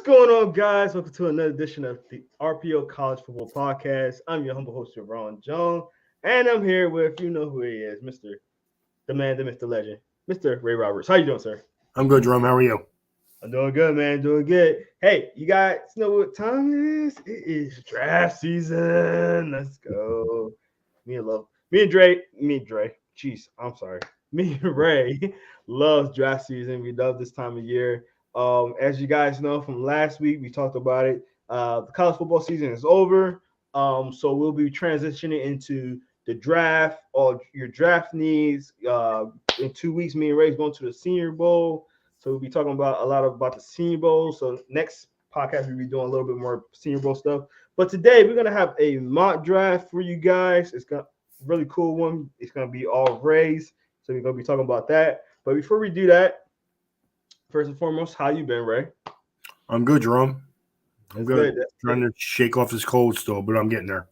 going on, guys? Welcome to another edition of the RPO College Football Podcast. I'm your humble host, Ron Jones, and I'm here with you know who he is, Mr. the man, the myth, the legend, Mr. Ray Roberts. How you doing, sir? I'm good, Jerome. How are you? I'm doing good, man. Doing good. Hey, you guys know what time it is? It is draft season. Let's go. Me and Dre. Jeez, I'm sorry. Me and Ray loves draft season. We love this time of year. As you guys know from last week, we talked about it. The college football season is over. So we'll be transitioning into the draft, all your draft needs. In 2 weeks, me and Ray's going to the Senior Bowl. So we'll be talking about a lot about the Senior Bowl. So next podcast we'll be doing a little bit more Senior Bowl stuff. But today we're gonna have a mock draft for you guys. It's gonna really cool one. It's gonna be all Rays. So we're gonna be talking about that. But before we do that, first and foremost, how you been, Ray? I'm good, Jerome. I'm good. That's Trying to shake off this cold still, but I'm getting there.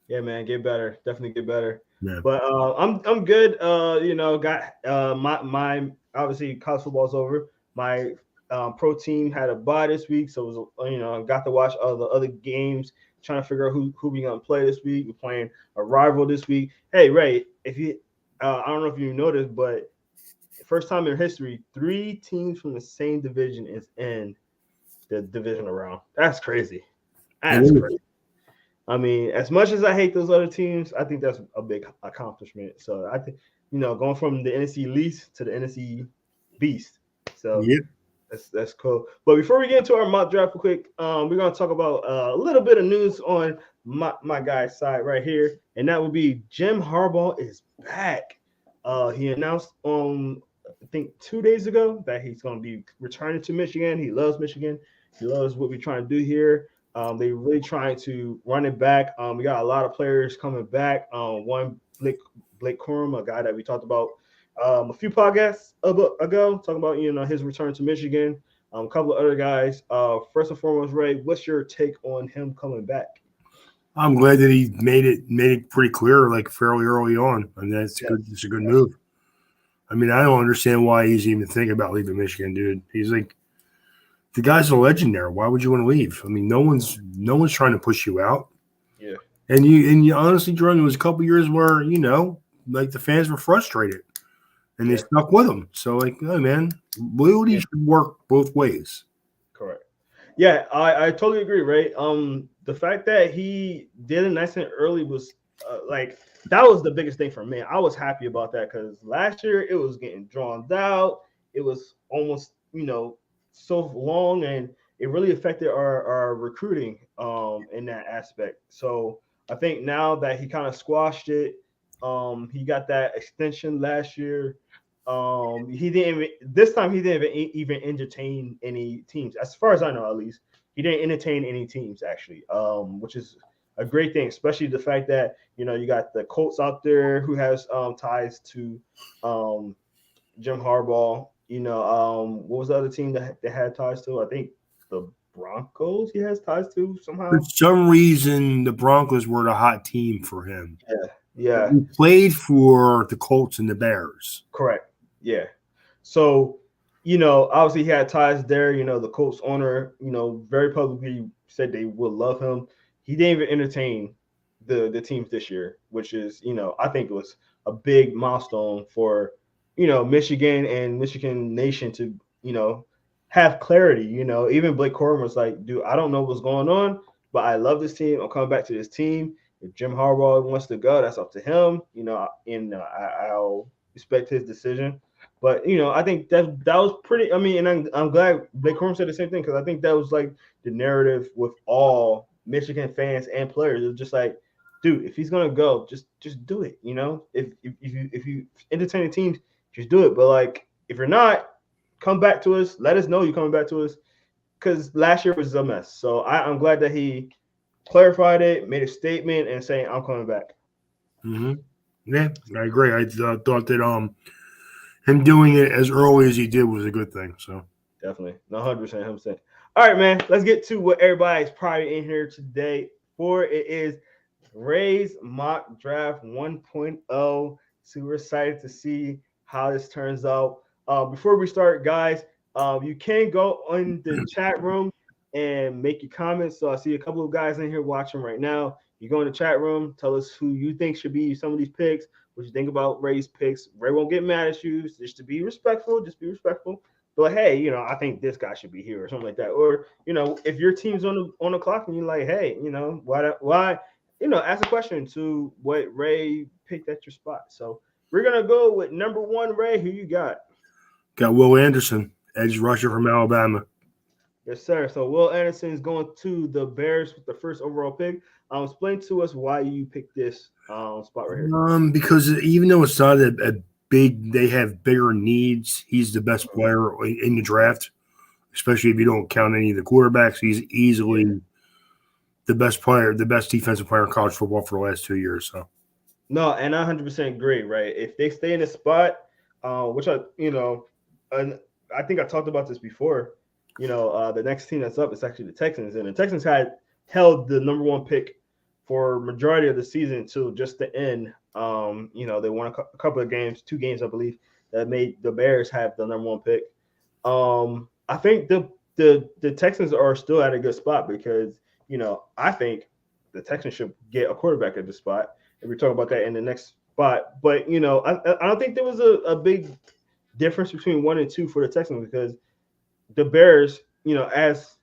Yeah, man, get better. Definitely get better. Yeah. But I'm good. Got my obviously college football's over. My pro team had a bye this week, so it was got to watch all the other games, trying to figure out who we gonna play this week. We're playing a rival this week. Hey, Ray, if you I don't know if you noticed, but first time in history, 3 teams from the same division is in the divisional round. That's crazy. That's crazy. I mean, as much as I hate those other teams, I think that's a big accomplishment. So I think going from the NFC least to the NFC beast. So yeah. That's cool. But before we get into our mock draft real quick, we're gonna talk about a little bit of news on my guy's side right here, and that would be Jim Harbaugh is back. He announced on I think 2 days ago that he's gonna be returning to Michigan. He loves Michigan. He loves what we're trying to do here. They really trying to run it back. We got a lot of players coming back. One Blake Corum, a guy that we talked about a few podcasts ago, talking about his return to Michigan. A couple of other guys. First and foremost, Ray, what's your take on him coming back? I'm glad that he made it pretty clear, like fairly early on, and that's good. It's a good move. I mean, I don't understand why he's even thinking about leaving Michigan, dude. He's like, the guy's a legend there. Why would you want to leave? I mean, no one's trying to push you out. Yeah. And you honestly, Jordan, there was a couple years where like the fans were frustrated, and they stuck with him. So like, oh man, loyalty should work both ways. Correct. Yeah, I totally agree, Ray. The fact that he did it nice and early was that was the biggest thing for me. I was happy about that because last year it was getting drawn out. It was almost so long, and it really affected our recruiting in that aspect. So I think now that he kind of squashed it, he got that extension last year. He didn't even entertain any teams, as far as I know. At least he didn't entertain any teams actually, which is a great thing, especially the fact that you got the Colts out there who has ties to Jim Harbaugh. What was the other team that they had ties to? I think the Broncos he has ties to somehow. For some reason, the Broncos were the hot team for him. Yeah. He played for the Colts and the Bears. Correct. Yeah. So, obviously he had ties there. The Colts owner, very publicly said they would love him. He didn't even entertain the teams this year, which is, I think it was a big milestone for Michigan and Michigan Nation to, have clarity. Even Blake Corum was like, dude, I don't know what's going on, but I love this team. I'm coming back to this team. If Jim Harbaugh wants to go, that's up to him. And I'll respect his decision. But I think that was pretty. I mean, and I'm glad Blake Corum said the same thing because I think that was like the narrative with all Michigan fans and players. It was just like, dude, if he's gonna go, just do it. If you entertain teams, just do it. But like, if you're not, come back to us. Let us know you're coming back to us because last year was a mess. So I'm glad that he clarified it, made a statement, and saying I'm coming back. Mm-hmm. Yeah, I agree. I thought that him doing it as early as he did was a good thing. So definitely, 100%. All right, man. Let's get to what everybody's probably in here today for. It is Ray's mock draft 1.0. Super excited to see how this turns out. Before we start, guys, you can go on the chat room and make your comments. So I see a couple of guys in here watching right now. You go in the chat room, tell us who you think should be some of these picks, what you think about Ray's picks. Ray won't get mad at you. Just to be respectful, just be respectful. But hey, I think this guy should be here or something like that. Or if your team's on the clock and you're like, hey, why, ask a question to what Ray picked at your spot. So we're gonna go with number one, Ray. Who you got? Got Will Anderson, edge rusher from Alabama. Yes, sir. So Will Anderson is going to the Bears with the first overall pick. Explain to us why you picked this spot right here. Because even though it's not a big, they have bigger needs. He's the best player in the draft, especially if you don't count any of the quarterbacks. He's easily the best player, the best defensive player in college football for the last 2 years. So, no, and I 100% agree. Right, if they stay in the spot, which and I think I talked about this before. The next team that's up is actually the Texans, and the Texans had held the number one pick for majority of the season till just the end. They won a couple of games, 2 games, I believe, that made the Bears have the number one pick. I think the Texans are still at a good spot because I think the Texans should get a quarterback at the spot. And we're talking about that in the next spot. But I don't think there was a big difference between 1 and 2 for the Texans because the Bears, as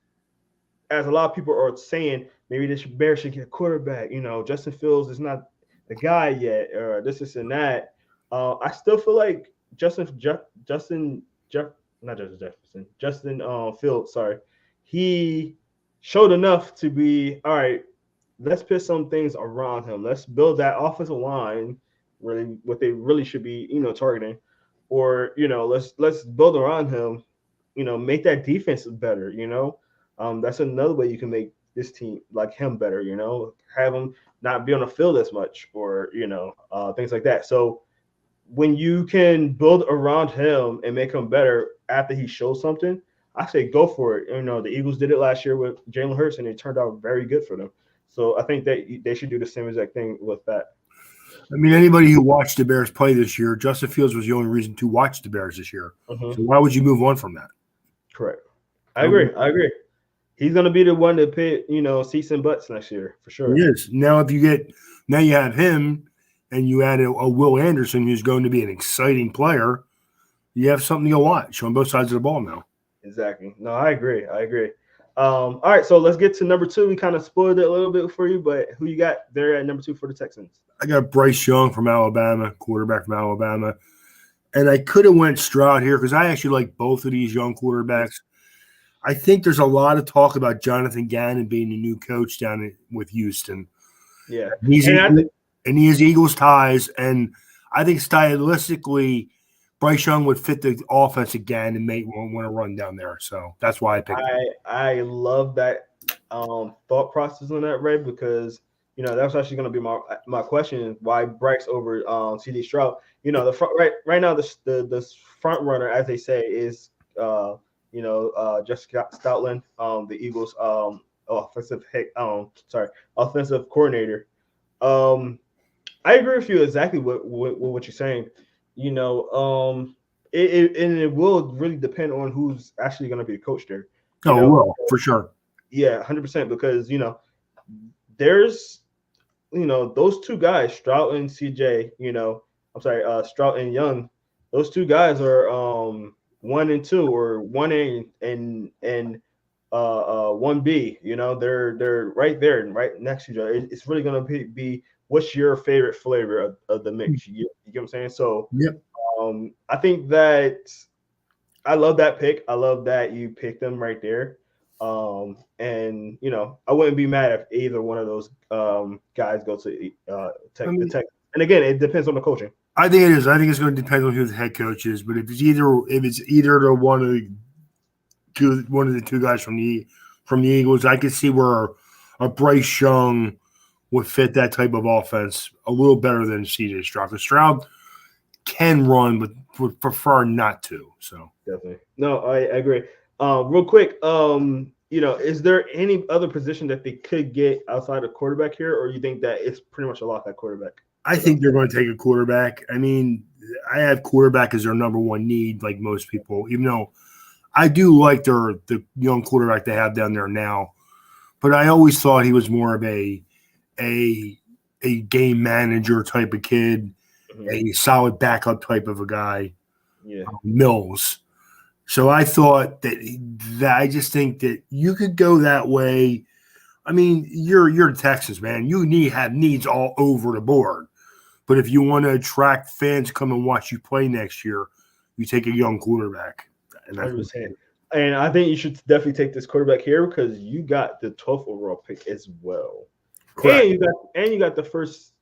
a lot of people are saying, maybe the Bears should get a quarterback. Justin Fields is not the guy yet, or this and that. I still feel like Justin Fields, sorry, he showed enough to be all right. Let's put some things around him. Let's build that offensive line, really what they really should be, targeting, or let's build around him. Make that defense better. That's another way you can make this team like him better. Have him not be on the field as much, or things like that. So when you can build around him and make him better after he shows something, I say go for it. The Eagles did it last year with Jalen Hurts, and it turned out very good for them. So I think that they should do the same exact thing with that. I mean, anybody who watched the Bears play this year, Justin Fields was the only reason to watch the Bears this year. So why would you move on from that? Correct. I agree. He's going to be the one to pit, seats and butts next year for sure. He is. Now, you have him and you add a Will Anderson who's going to be an exciting player, you have something to watch on both sides of the ball now. Exactly. No, I agree. All right, so let's get to number 2. We kind of spoiled it a little bit for you, but who you got there at number 2 for the Texans? I got Bryce Young from Alabama, quarterback from Alabama. And I could have went Stroud here because I actually like both of these young quarterbacks. I think there's a lot of talk about Jonathan Gannon being the new coach down with Houston. Yeah. And he has Eagles ties. And I think stylistically, Bryce Young would fit the offense again and may want to run down there. So that's why I picked him. I love that thought process on that, Ray, because that's actually going to be my question: why Bryce over CD Stroud? The front right now the front runner, as they say, is Jessica Stoutland, the Eagles offensive coordinator. I agree with you exactly what you're saying. It will really depend on who's actually going to be the coach there. Well, for sure. Yeah, 100%. Because there's those two guys, Stroud and CJ. Stroud and Young. Those two guys are 1 and 2, or 1A and 1B. They're right there and right next to each other. It's really going to be what's your favorite flavor of the mix. You get what I'm saying? So yep. I think that I love that pick. I love that you picked them right there. And I wouldn't be mad if either one of those guys go to the Tech. And again, it depends on the coaching. I think it is. I think it's going to depend on who the head coach is. But if it's either one of the two guys from the Eagles, I could see where a Bryce Young would fit that type of offense a little better than CJ Stroud. Because Stroud can run, but would prefer not to. So definitely, no, I agree. Real quick, is there any other position that they could get outside of quarterback here, or you think that it's pretty much a lock at quarterback? I think they're going to take a quarterback. I mean, I have quarterback as their number one need, like most people, even though I do like the young quarterback they have down there now, but I always thought he was more of a a game manager type of kid, Mhm. a solid backup type of a guy, Yeah, Mills. So I thought that I just think that you could go that way. I mean, you're Texas, man. You need have needs all over the board. But if you want to attract fans to come and watch you play next year, you take a young quarterback, and that's what 100%. And I think you should definitely take this quarterback here because you got the 12th overall pick as well, correct. and you got the first.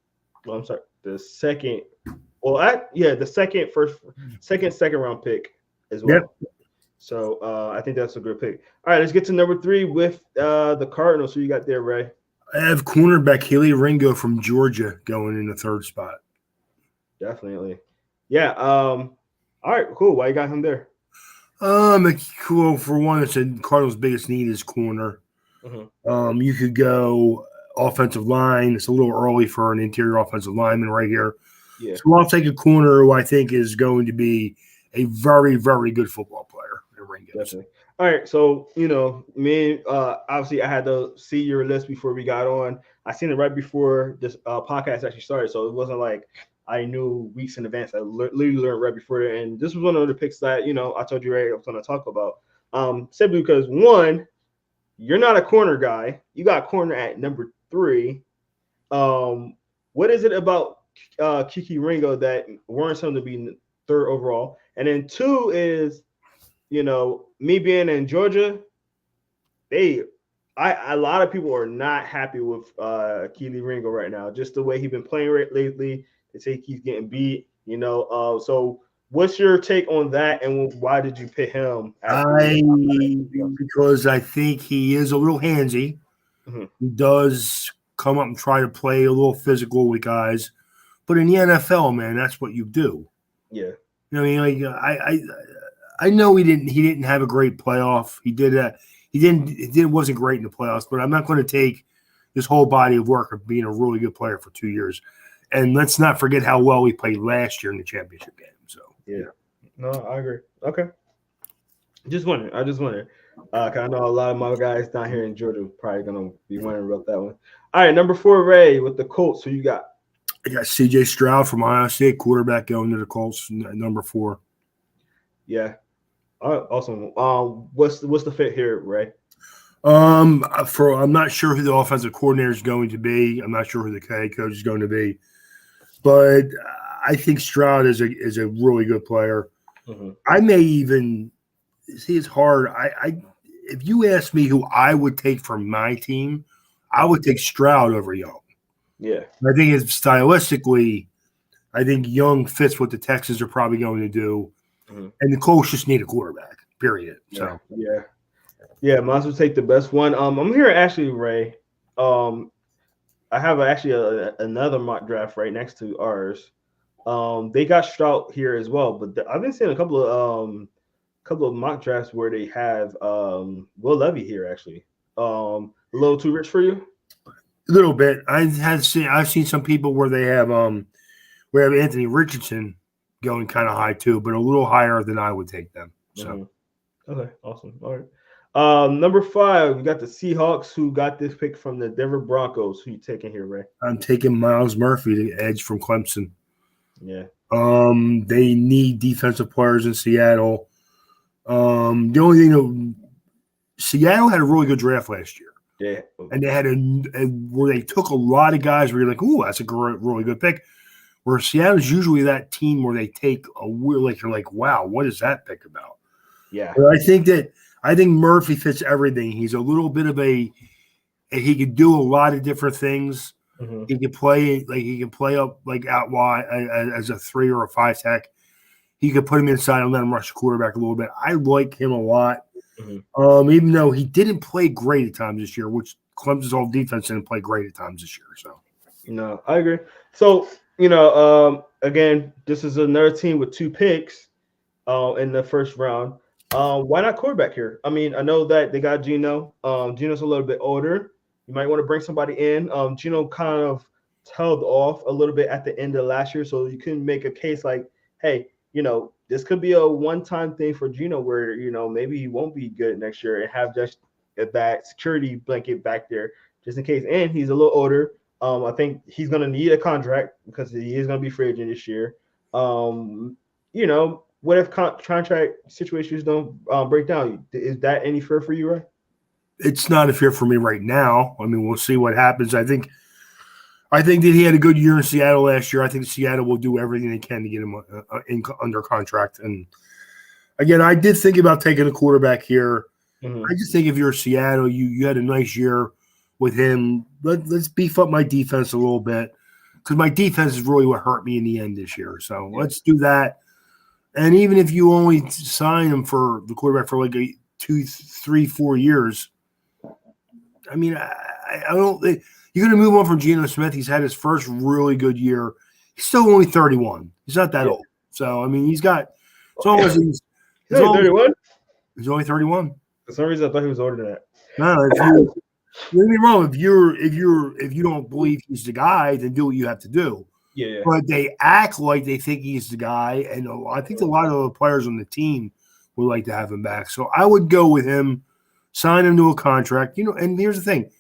Well, I'm sorry, the second. Well, the second round pick as Yep. well. So I think that's a good pick. All right, let's get to number 3 with the Cardinals. Who you got there, Ray? I have cornerback Haley Ringo from Georgia going in the third spot. Definitely. Yeah. All right. Cool. Why you got him there? Cool. For one, it's a Cardinals' biggest need is corner. Mhm. You could go offensive line. It's a little early for an interior offensive lineman right here. Yeah. So I'll take a corner who I think is going to be a very, very good football player in Ringo's. Definitely. All right. So me, obviously, I had to see your list before we got on. I seen it right before this podcast actually started, so it wasn't like I knew weeks in advance. I literally learned right before it, and this was one of the picks that I told you, Ray, I was going to talk about. Simply because one, you're not a corner guy. You got corner at number 3. What is it about Kiki Ringo that warrants him to be third overall? And then 2 is, me being in Georgia, a lot of people are not happy with Keely Ringo right now. Just the way he's been playing lately. They say he's getting beat. So what's your take on that, and why did you pick him at the? Because I think he is a little handsy. Mhm. He does come up and try to play a little physical with guys, but in the NFL, man, that's what you do. Yeah. You know what I mean? Like I know he didn't have a great playoff. He did that. He wasn't great in the playoffs, but I'm not going to take his whole body of work of being a really good player for 2 years. And let's not forget how well he played last year in the championship game. So yeah. No, I agree. Okay. Just wondering. I just wondering. 'Cause I know a lot of my guys down here in Georgia probably gonna be wondering about that one. All right, number 4, Ray, with the Colts. Who you got? I got C.J. Stroud from Ohio State, quarterback going to the Colts, number 4. Yeah. All right, awesome. What's the fit here, Ray? I'm not sure who the offensive coordinator is going to be. I'm not sure who the head coach is going to be, but I think Stroud is a really good player. Mm-hmm. I may even see it's hard. If you ask me who I would take from my team, I would take Stroud over Young. Yeah. I think it's stylistically, I think Young fits what the Texans are probably going to do, and the Colts just need a quarterback. Period. Yeah. So Yeah. Might as well take the best one. I'm here actually, Ray. I have another mock draft right next to ours. They got Stroud here as well, but I've been seeing a couple of mock drafts where they have Will Levy here actually. A little too rich for you? a little bit. I've seen some people where they have Anthony Richardson going kind of high too, but a little higher than I would take them. So Okay, awesome. All right. Number 5, we got the Seahawks who got this pick from the Denver Broncos. Who you taking here, Ray? I'm taking Miles Murphy, the edge from Clemson. Yeah. They need defensive players in Seattle. The only thing, Seattle had a really good draft last year. Yeah. And they had where they took a lot of guys where you're like, ooh, that's a really good pick. Where Seattle's usually that team where they take you're like, wow, what is that pick about? Yeah. But I think Murphy fits everything. He's a little bit of he can do a lot of different things. Mm-hmm. He can play up like out wide as a 3 or a 5 tech. He could put him inside and let him rush the quarterback a little bit. I like him a lot. Mm-hmm. Even though he didn't play great at times this year, which Clemson's whole defense didn't play great at times this year. So No, I agree. So, again, this is another team with 2 picks in the first round. Why not quarterback here? I mean, I know that they got Geno. Geno's a little bit older. You might want to bring somebody in. Geno kind of tailed off a little bit at the end of last year, so you can make a case like, hey, this could be a one-time thing for Gino where, maybe he won't be good next year and have just that security blanket back there just in case. And he's a little older. I think he's going to need a contract because he is going to be free agent this year. What if contract situations don't break down? Is that any fear for you, right? It's not a fear for me right now. I mean, we'll see what happens. I think that he had a good year in Seattle last year. I think Seattle will do everything they can to get him under contract. And again, I did think about taking a quarterback here. Mm-hmm. I just think if you're Seattle, you had a nice year with him. Let's beef up my defense a little bit because my defense is really what hurt me in the end this year. So let's do that. And even if you only sign him for the quarterback for like 2, 3, 4 years, I mean, I don't think you're going to move on from Geno Smith. He's had his first really good year. He's still only 31. He's not that old. So, I mean, he's got – it's almost he's only 31? He's only 31. For some reason, I thought he was older than that. No, don't get me wrong. If you don't believe he's the guy, then do what you have to do. Yeah. But they act like they think he's the guy, and I think a lot of the players on the team would like to have him back. So I would go with him, sign him to a contract. And here's the thing: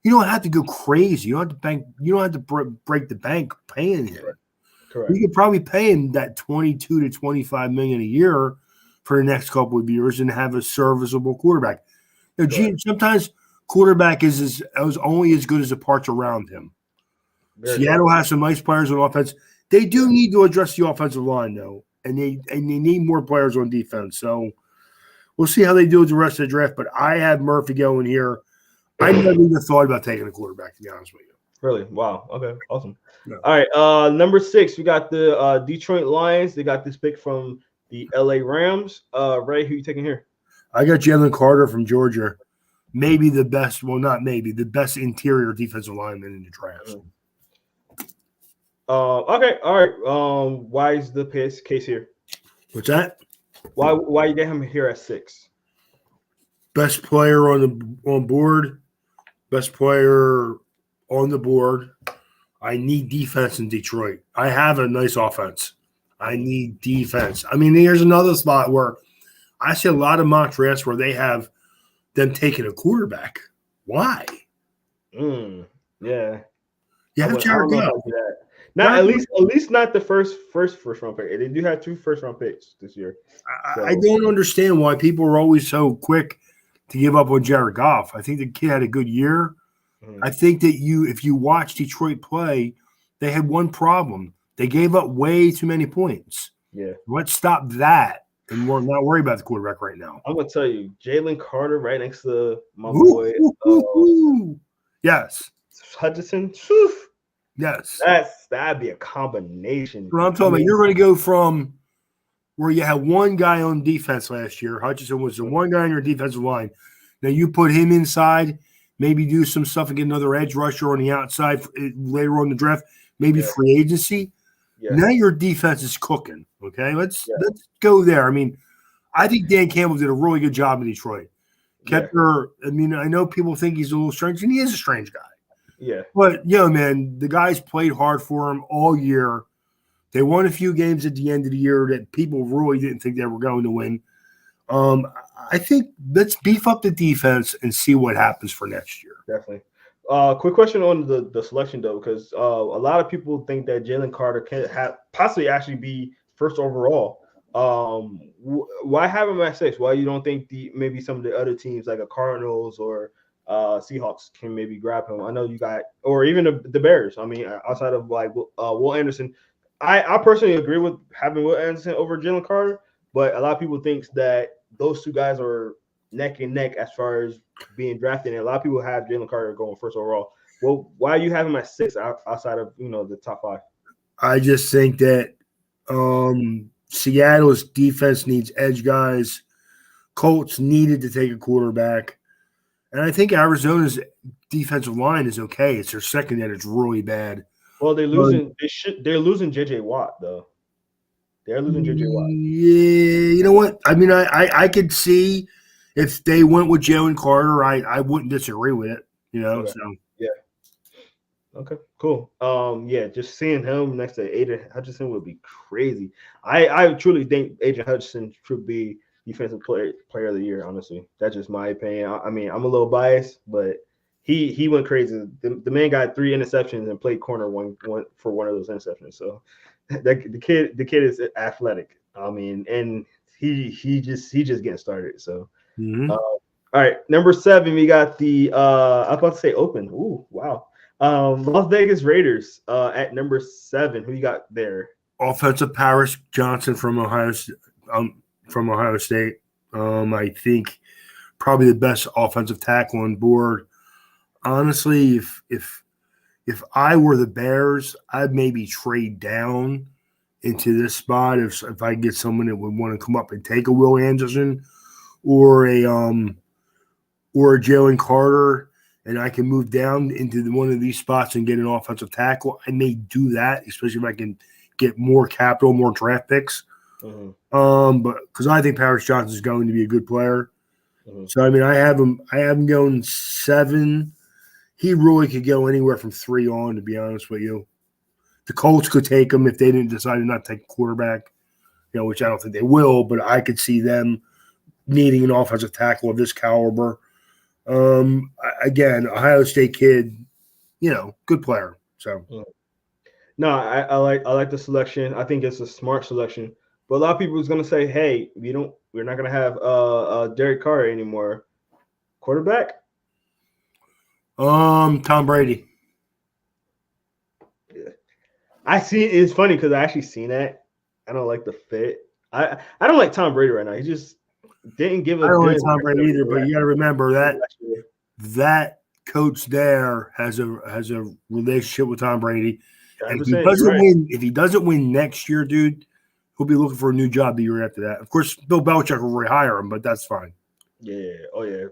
you don't have to go crazy. You don't have to bank. You don't have to break the bank paying him. Correct. You could probably pay him that $22 to $25 million a year for the next couple of years and have a serviceable quarterback. Sometimes quarterback is only as good as the parts around him. Seattle has some nice players on offense. They do need to address the offensive line, though, and they need more players on defense. So we'll see how they do with the rest of the draft. But I have Murphy going here. I never even thought about taking a quarterback, to be honest with you. Really? Wow. Okay. Awesome. Yeah. All right. Number 6, we got the Detroit Lions. They got this pick from the LA Rams. Ray, who you taking here? I got Jalen Carter from Georgia. Maybe the best, well, not maybe, the best interior defensive lineman in the draft. Okay. All right. Why is the case here? What's that? Why you get him here at 6? Best player on board. Best player on the board. I need defense in Detroit. I have a nice offense. I need defense. I mean, here's another spot where I see a lot of mock drafts where they have them taking a quarterback. Why? Yeah. You have Jared Goff. Not at least not the first round pick. They do have 2 first-round picks this year. So. I don't understand why people are always so quick to give up on Jared Goff. I think the kid had a good year. I think that if you watch Detroit play, they had one problem. They gave up way too many points. Yeah. Let's stop that and we're not worried about the quarterback right now. I'm gonna tell you, Jalen Carter right next to my boy. Yes. Hutchinson. Yes. That'd be a combination. But I'm talking about you're going to go from where you had one guy on defense last year. Hutchinson was the one guy on your defensive line. Now you put him inside, maybe do some stuff and get another edge rusher on the outside later on in the draft, maybe free agency. Yeah. Now your defense is cooking. Okay, let's go there. I mean, I think Dan Campbell did a really good job in Detroit. I mean, I know people think he's a little strange, and he is a strange guy. Yeah. But, man, the guys played hard for him all year. They won a few games at the end of the year that people really didn't think they were going to win. I think let's beef up the defense and see what happens for next year. Definitely. Quick question on the selection, though, because a lot of people think that Jalen Carter can possibly actually be first overall. Why have him at 6? Why you don't think maybe some of the other teams like the Cardinals or Seahawks can maybe grab him? I know you got, or even the Bears. I mean, outside of like Will Anderson, I personally agree with having Will Anderson over Jalen Carter, but a lot of people think that those 2 guys are neck and neck as far as being drafted, and a lot of people have Jalen Carter going first overall. Well, why do you have him at 6 outside of the top 5? I just think that Seattle's defense needs edge guys. Colts needed to take a quarterback. And I think Arizona's defensive line is okay. It's their secondary that's really bad. Well, they're losing. They're losing J.J. Watt though. They're losing J.J. Watt. Yeah, you know what? I mean, I could see if they went with Jalen Carter, I wouldn't disagree with it. Okay. So yeah. Okay, cool. Yeah, just seeing him next to Aiden Hutchinson would be crazy. I truly think Aiden Hutchinson should be defensive player of the year. Honestly, that's just my opinion. I mean, I'm a little biased, but he went crazy. The man got 3 interceptions and played corner one for one of those interceptions. So the kid is athletic. I mean, and he just getting started. So Mm-hmm. all right, number 7, we got the I was about to say open. Ooh, wow. Las Vegas Raiders at number 7. Who you got there? Offensive Paris Johnson from Ohio State. I think probably the best offensive tackle on board. Honestly, if I were the Bears, I'd maybe trade down into this spot if I get someone that would want to come up and take a Will Anderson or a Jalen Carter, and I can move down into one of these spots and get an offensive tackle. I may do that, especially if I can get more capital, more draft picks. Mm-hmm, But because I think Paris Johnson is going to be a good player, mm-hmm. so I mean I have him. I have him going 7. He really could go anywhere from 3 on, to be honest with you. The Colts could take him if they didn't decide to not take a quarterback, which I don't think they will, but I could see them needing an offensive tackle of this caliber. Again, Ohio State kid, good player. So, Mm-hmm. No, I like the selection. I think it's a smart selection. But a lot of people is gonna say, hey, we're not gonna have Derek Carr anymore. Quarterback? Tom Brady. Yeah. I see it's funny because I actually seen that. I don't like the fit. I don't like Tom Brady right now. He just didn't give I a don't like good Tom Brady either, but you got to remember last year. that coach there has a relationship with Tom Brady, and if he 100%, you're doesn't right. win, next year, dude, he'll be looking for a new job the year after that. Of course, Bill Belichick will rehire him, but that's fine. Yeah. Oh yeah.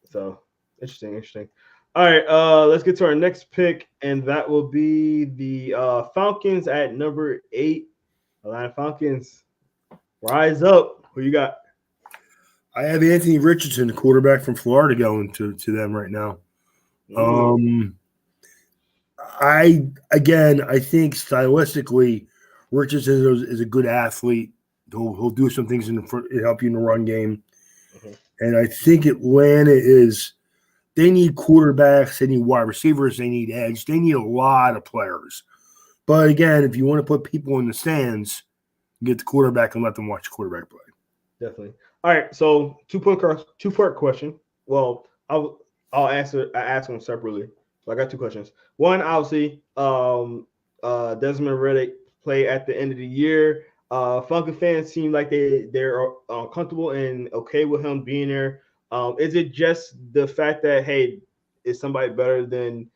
So interesting. All right, let's get to our next pick, and that will be the Falcons at number 8. Atlanta Falcons, rise up. Who you got? I have Anthony Richardson, the quarterback from Florida, going to them right now. Mm, Um, I think stylistically, Richardson is a good athlete. He'll do some things in the front, help you in the run game, mhm. and I think Atlanta is. They need quarterbacks, they need wide receivers, they need edge, they need a lot of players. But again, if you want to put people in the stands, get the quarterback and let them watch the quarterback play. Definitely. All right, so two-part question. Well, I'll answer. I ask them separately. So I got 2 questions. One, obviously, Desmond Riddick play at the end of the year. Falcon fans seem like they're comfortable and okay with him being there. Is it just the fact that, hey, is somebody better than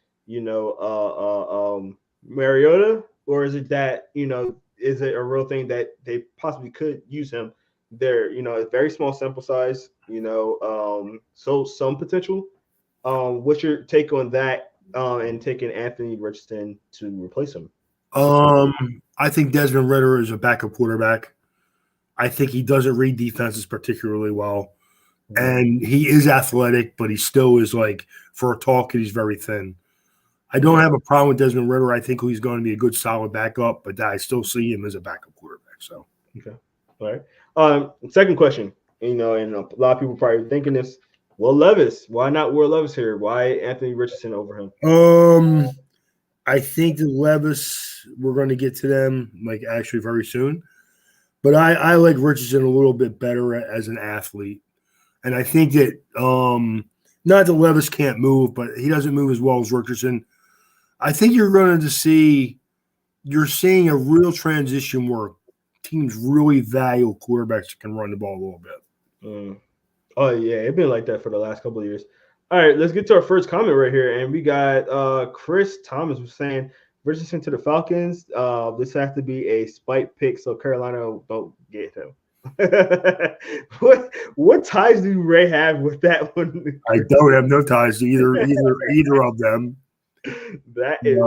Mariota, or is it that is it a real thing that they possibly could use him? They're a very small sample size, so some potential. What's your take on that, and taking Anthony Richardson to replace him at this point? I think Desmond Ritter is a backup quarterback. I think he doesn't read defenses particularly well. Mhm. And he is athletic, but he still is like, for a tall kid, he's very thin. I don't Yeah. have a problem with Desmond Ritter. I think he's going to be a good, solid backup, but I still see him as a backup quarterback. So, Okay. All right. Second question. And a lot of people probably thinking this. Will Levis? Why not Will Levis here? Why Anthony Richardson over him? um, I think the Levis, we're going to get to them like actually very soon. But I like Richardson a little bit better as an athlete. And I think that not that Levis can't move, but he doesn't move as well as Richardson. I think you're seeing a real transition where teams really value quarterbacks that can run the ball a little bit. Mm. Oh yeah, it's been like that for the last couple of years. All right, let's get to our first comment right here, and we got Chris Thomas was saying Richardson to the Falcons. This has to be a spite pick, so Carolina don't get him. what ties do Ray have with that one, I Chris? don't have no ties to either of them. That is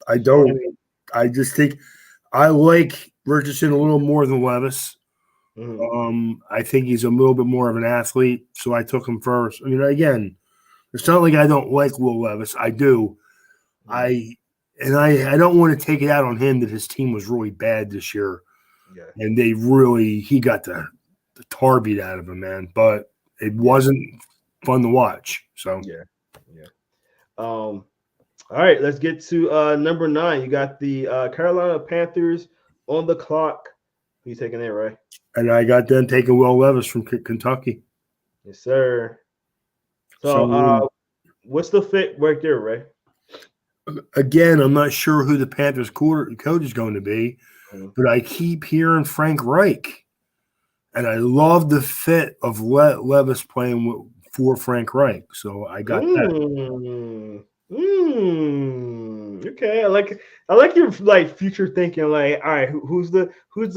I don't. funny. I just think I like Richardson a little more than Levis. Mhm. I think he's a little bit more of an athlete, so I took him first. I mean, again, it's not like I don't like Will Levis. I do, I I don't want to take it out on him that his team was really bad this year, Yeah. and he got the tar beat out of him, man. But it wasn't fun to watch. So Yeah. Yeah. All right, let's get to number 9. You got the Carolina Panthers on the clock. Who you taking there, Ray? and I got them taking Will Levis from Kentucky. Yes, sir. So So what's the fit right there, Ray? again, I'm not sure who the Panthers coach is going to be, Mhm. but I keep hearing Frank Reich, and I love the fit of Levis playing for Frank Reich. So I got that. Okay, I like your like future thinking. Like, all right, who's the most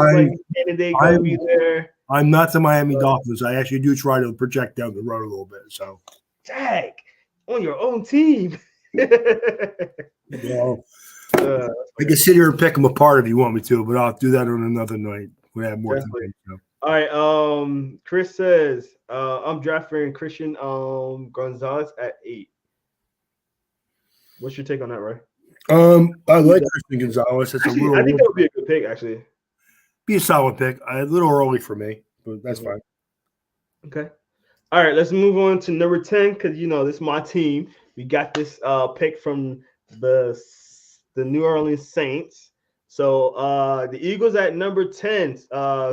I likely candidate gonna I'm be there? I'm not the Miami Dolphins. I actually do try to project down the road a little bit. So Jack on your own team. well, uh, I can sit here and pick them apart if you want me to, but I'll do that on another night. We have more Definitely. time. So. All right. Chris says, I'm drafting Christian Gonzalez at 8. What's your take on that, Ray? I like Christian Gonzalez. It's a Actually, I think little that would be a good pick. Actually. be a solid pick. A little early for me, but that's Mhm. fine. Okay. All right. Let's move on to number 10 because this is my team. We got this pick from the the New Orleans Saints. So the Eagles at number 10,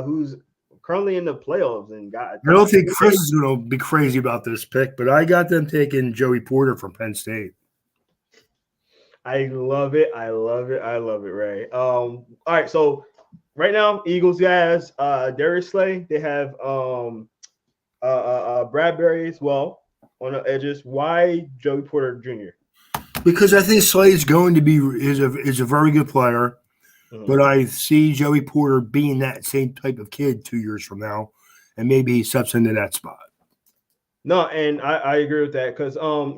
who's currently in the playoffs and got I don't think Chris a is going to be crazy about this pick, but I got them taking Joey Porter from Penn State. I love it. I love it. I love it, Ray. All right, so right now, Eagles guys, Darius Slay, they have Bradbury as well on the edges. Why Joey Porter Jr.? Because I think Slade's going to be is a very good player, Mhm. but I see Joey Porter being that same type of kid 2 years from now, and maybe he steps into that spot. No, and I agree with that because I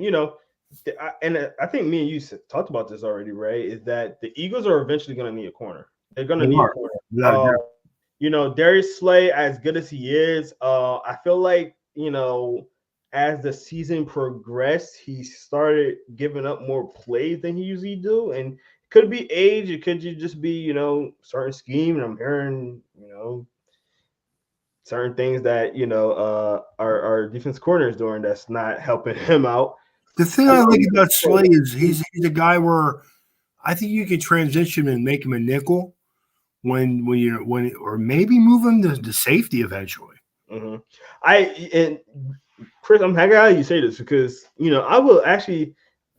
think me and you talked about this already, Ray. Is that the Eagles are eventually going to need a corner. They're going to They need a are, corner. without a doubt. Darius Slay, as good as he is, I feel like as the season progressed, he started giving up more plays than he usually do, and it could be age, it could just be certain scheme. And I'm hearing certain things that our defense corner is doing that's not helping him out. The thing I like about Slay is he's a guy where I think you can transition and make him a nickel when or maybe move him to safety eventually. Mm-hmm. And Chris, I'm happy how you say this because I will actually,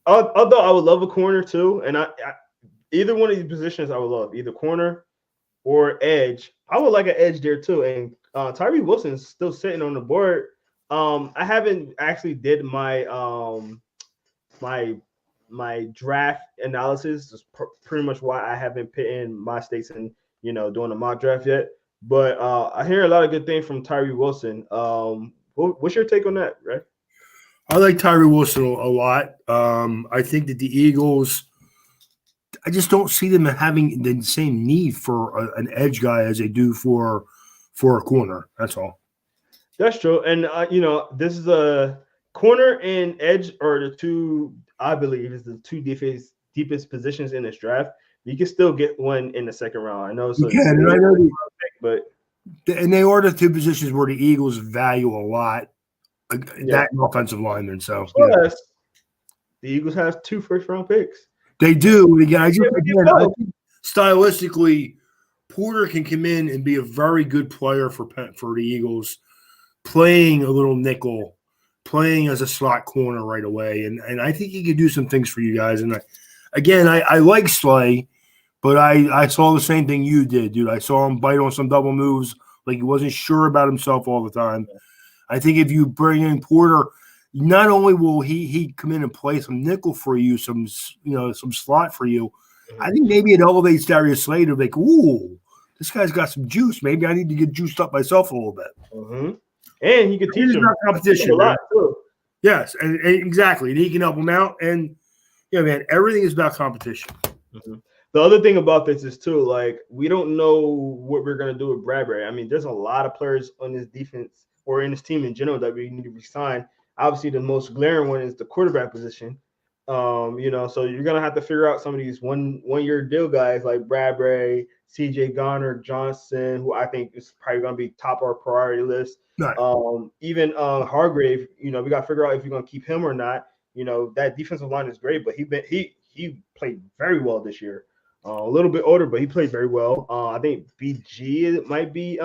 although I would love a corner too, and I either one of these positions I would love, either corner or edge. I would like an edge there too. And Tyree Wilson's still sitting on the board. I haven't actually did my my draft analysis. Is pretty much why I haven't put in my stakes in doing a mock draft yet. But I hear a lot of good things from Tyree Wilson. What's your take on that, right? I like Tyree Wilson a lot. I think that the Eagles, I just don't see them having the same need for an edge guy as they do for a corner. That's all. That's true. And this is a corner and edge are the two I believe is the two deepest positions in this draft. You can still get one in the second round. I know it's You a can, and I know but and they are the two positions where the Eagles value a lot. yeah. That offensive lineman. So Plus, the Eagles have 2 first-round picks. they do. Again, I Both. think stylistically, Porter can come in and be a very good player for the Eagles, playing a little nickel, playing as a slot corner right away, and I think he could do some things for you guys. And I like Slay, but I saw the same thing you did, dude. I saw him bite on some double moves, like he wasn't sure about himself all the time. I think if you bring in Porter, not only will he come in and play some nickel for you, some slot for you, I think maybe it elevates Darius Slay to like, ooh, this guy's got some juice. Maybe I need to get juiced up myself a little bit. Mm-hmm. And he could teach him competition a lot too. Yes, and exactly. And he can help him out. And yeah, man, everything is about competition. Mm-hmm. The other thing about this is too, like we don't know what we're gonna do with Bradbury. I mean, there's a lot of players on this defense or in this team in general that we need to resign. Obviously, the most glaring one is the quarterback position. So you're gonna have to figure out some of these one year deal guys like Bradbury, CJ Garner, Johnson, who I think is probably gonna be top of our priority list. Right. Even Hargrave, we gotta figure out if you're gonna keep him or not. That defensive line is great, but he played very well this year. A little bit older, but he played very well. I think BG might be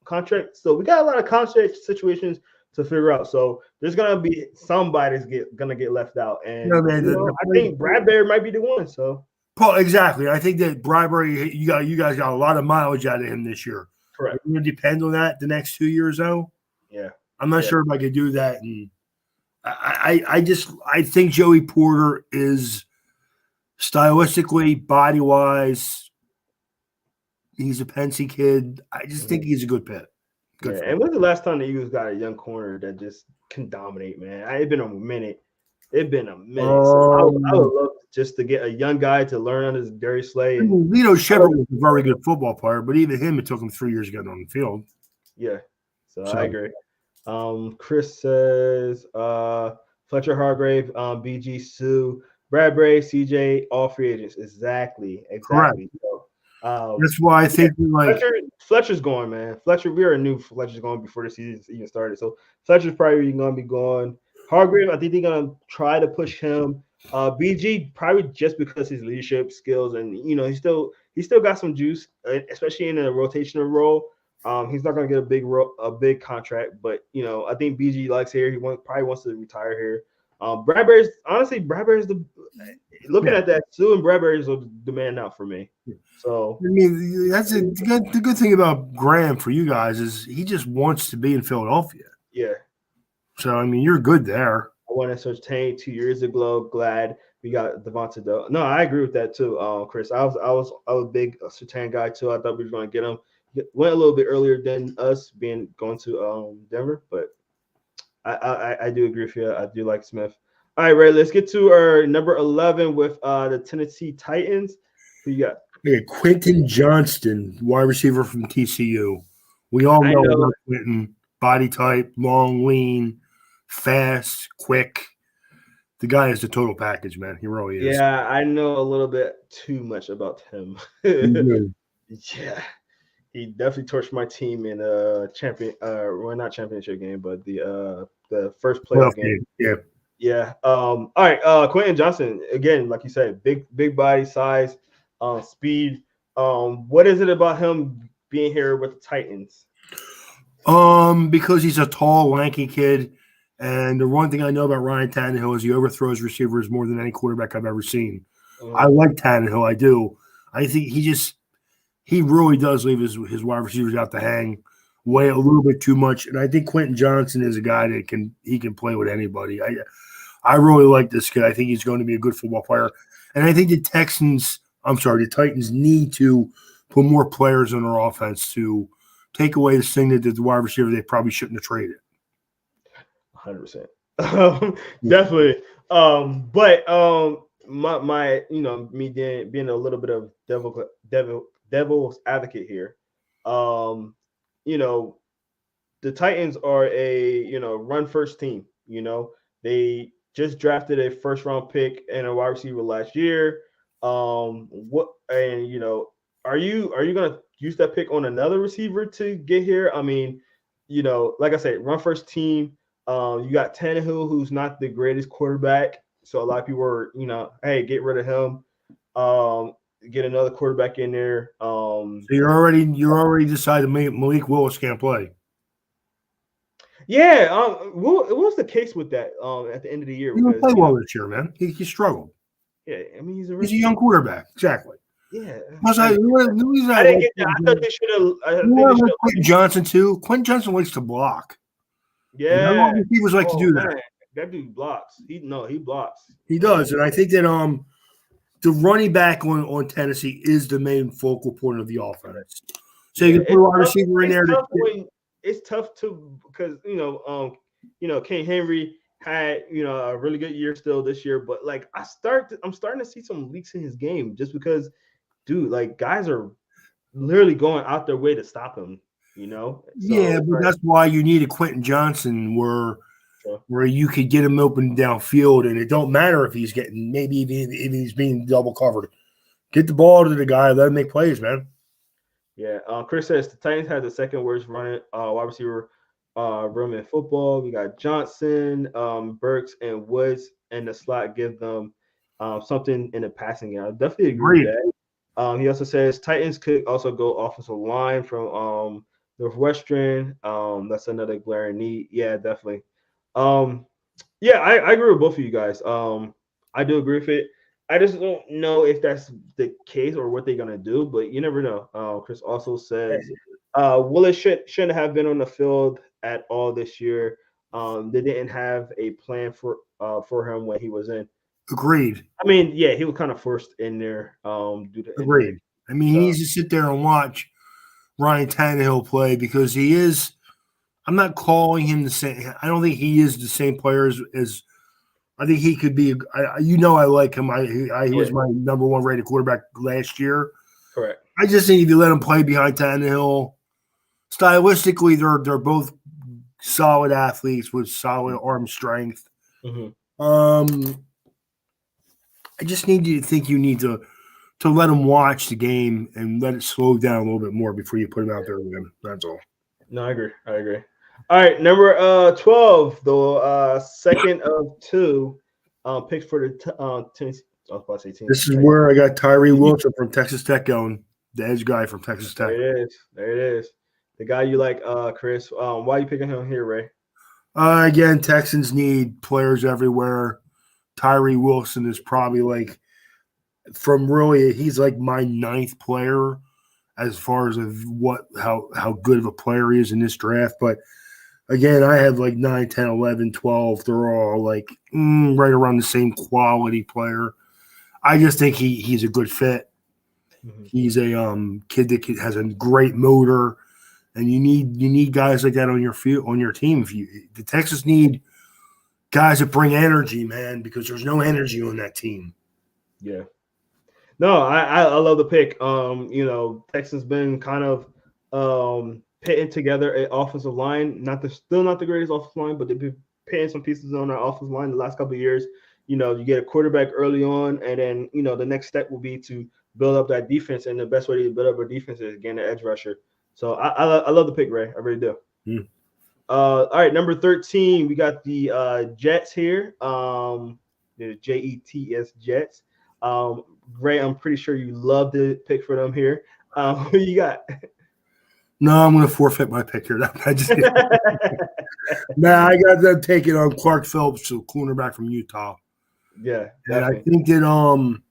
contract. So we got a lot of contract situations to figure out. So there's gonna be somebody's gonna get left out, and Man, I think Bradbury might be the one. So Paul, exactly. I think that Bradbury, you guys got a lot of mileage out of him this year. correct. We're going to depend on that the next 2 years, though. Yeah, I'm not yeah. sure if I could do that. And I think Joey Porter is stylistically, body wise, he's a Pensy kid. I just think he's a good pick. Yeah. And when's the last time the Eagles got a young corner that just can dominate, man? It's been a minute. It's been a minute. So I would love just to get a young guy to learn under Darius Slay. And Lito Shepard was a very good football player, but even him, it took him 3 years to get on the field. Yeah. So I agree. Chris says Fletcher Hargrave, BG Sue, Bradbury, CJ, all free agents. Exactly. Correct. So, that's why I think Fletcher's going, man. We already knew Fletcher's going before the season even started. So Fletcher's probably going to be going. Hargrave, I think they're going to try to push him. BG probably just because his leadership skills and he still got some juice, especially in a rotational role. He's not going to get a big contract, but I think BG likes here. He probably wants to retire here. Bradbury's the looking at that. Sue and Bradbury's the man now for me. So I mean, that's the good thing about Graham for you guys is he just wants to be in Philadelphia. Yeah. So I mean, you're good there. I went to Surtain 2 years ago. Glad we got Devonta though. No, I agree with that too, Chris. I was a big Surtain guy too. I thought we were going to get him. Went a little bit earlier than us going to Denver, but I do agree with you. I do like Smith. All right, Ray. Let's get to our number 11 with the Tennessee Titans. Who you got? Yeah, Quentin Johnston, wide receiver from TCU. We all know about Quentin. Body type, long, lean, fast, quick. The guy is the total package, man. He really is. Yeah, I know a little bit too much about him. Yeah. He definitely torched my team in a not championship game, but the first playoff game. Yeah. Yeah. All right. Quentin Johnson, again, like you said, big body size, speed. What is it about him being here with the Titans? Because he's a tall, lanky kid. And the one thing I know about Ryan Tannehill is he overthrows receivers more than any quarterback I've ever seen. I like Tannehill. I do. I think he really does leave his wide receivers out to hang way a little bit too much. And I think Quentin Johnson is a guy that can play with anybody. I really like this kid. I think he's going to be a good football player. And I think the Titans need to put more players on their offense to take away the thing that the wide receiver they probably shouldn't have traded. 100%. Definitely. But my me being a little bit of devil's advocate here. The Titans are a run first team. They just drafted a first round pick and a wide receiver last year. Are you gonna use that pick on another receiver to get here? I mean, like I said, run first team. You got Tannehill, who's not the greatest quarterback, so a lot of people are, hey, get rid of him. Get another quarterback in there. So you're already decided Malik Willis can't play. Yeah. What was the case with that? At the end of the year, he didn't play well this year, man. He struggled. Yeah, I mean he's a young quarterback, exactly. Yeah. I didn't get that. I thought they should have. Quentin Johnson too. Quentin Johnson likes to block. Yeah, receivers like to do that. Man. That dude blocks. He blocks. He does, and I think that the running back on Tennessee is the main focal point of the offense. So you can put a wide receiver in there. It's tough to because King Henry had a really good year still this year, but like I'm starting to see some leaks in his game just because, dude, like guys are literally going out their way to stop him. So, yeah, but that's why you need a Quentin Johnson where Sure. where you could get him open downfield, and it don't matter if he's getting maybe if he's being double covered. Get the ball to the guy, let him make plays, man. Yeah. Chris says the Titans had the second worst running wide receiver room in football. We got Johnson, Burks, and Woods in the slot. Give them something in the passing game. I definitely agree with Agreed. that. He also says Titans could also go offensive line from Northwestern. That's another glaring need. Yeah, definitely. Um, yeah, I agree with both of you guys. I do agree with it. I just don't know if that's the case or what they're gonna do, but you never know. Chris also says Willis shouldn't have been on the field at all this year. They didn't have a plan for him when he was in. Agreed. I mean, yeah, he was kind of forced in there due to injury. Agreed. I mean, he So needs to sit there and watch Ryan Tannehill play because he is. I'm not calling him the same. I don't think he is the same player as I think he could be. I like him. He yeah, was my number one rated quarterback last year. correct. I just think if you let him play behind Tannehill, stylistically, they're both solid athletes with solid arm strength. Mm-hmm. I just need you to think you need to let him watch the game and let it slow down a little bit more before you put him out there with him. That's all. No, I agree. I agree. All right, number 12, the second of two picks for the Tennessee. I was about to say Tennessee This is Titans. where I got Tyree Wilson from Texas Tech going, the edge guy from Texas Tech. There it is. There it is. The guy you like, Chris. Why are you picking him here, Ray? Again, Texans need players everywhere. Tyree Wilson is probably like he's like my ninth player as far as how good of a player he is in this draft. But again, I have like 9, 10, 11, 12. They're all like right around the same quality player. I just think he's a good fit. Mm-hmm. He's a kid that has a great motor, and you need guys like that on your field on your team. The Texans need guys that bring energy, man, because there's no energy on that team. Yeah. No, I love the pick. Texans been kind of pitting together an offensive line. Still not the greatest offensive line, but they've been pitting some pieces on their offensive line the last couple of years. You get a quarterback early on, and then the next step will be to build up that defense. And the best way to build up a defense is getting an edge rusher. So I love the pick, Ray. I really do. Hmm. All right, number 13, we got the Jets here. The Jets Jets. Ray, I'm pretty sure you love the pick for them here. Who you got? No, I'm going to forfeit my pick here. I got them taking on Clark Phillips, a cornerback from Utah. Yeah, and I think that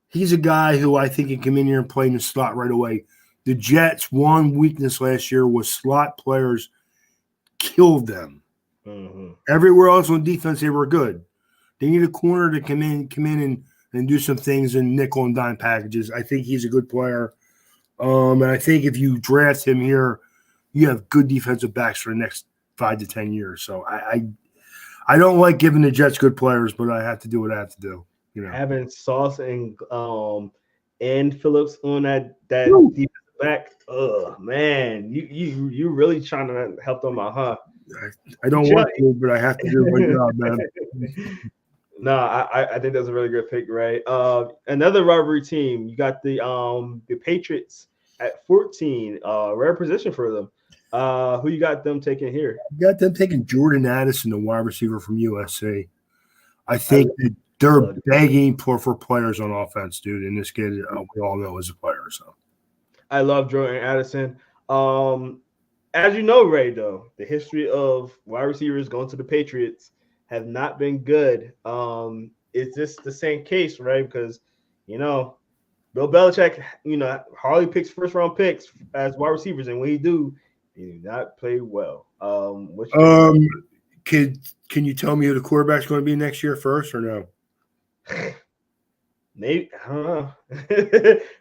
he's a guy who I think can come in here and play in the slot right away. The Jets' one weakness last year was slot players killed them. Mm-hmm. Everywhere else on defense, they were good. They need a corner to come in and do some things in nickel and dime packages. I think he's a good player. And I think if you draft him here, you have good defensive backs for the next 5 to 10 years. So I don't like giving the Jets good players, but I have to do what I have to do. Having Sauce and Phillips on that defensive back. Oh man, you really trying to help them out, huh? I don't want to, but I have to do my job, man. No, I think that's a really good pick, right? Another rivalry team. You got the Patriots at 14. Rare position for them. Who you got them taking here? You got them taking Jordan Addison, the wide receiver from USC. I think that they're begging for players on offense, dude. And this kid, we all know is a player. So I love Jordan Addison. As you know, Ray, though, the history of wide receivers going to the Patriots have not been good. It's just the same case, right? Because, Bill Belichick, hardly picks first-round picks as wide receivers, and when he do not play well. Can you tell me who the quarterback's going to be next year first or no? Maybe I don't know.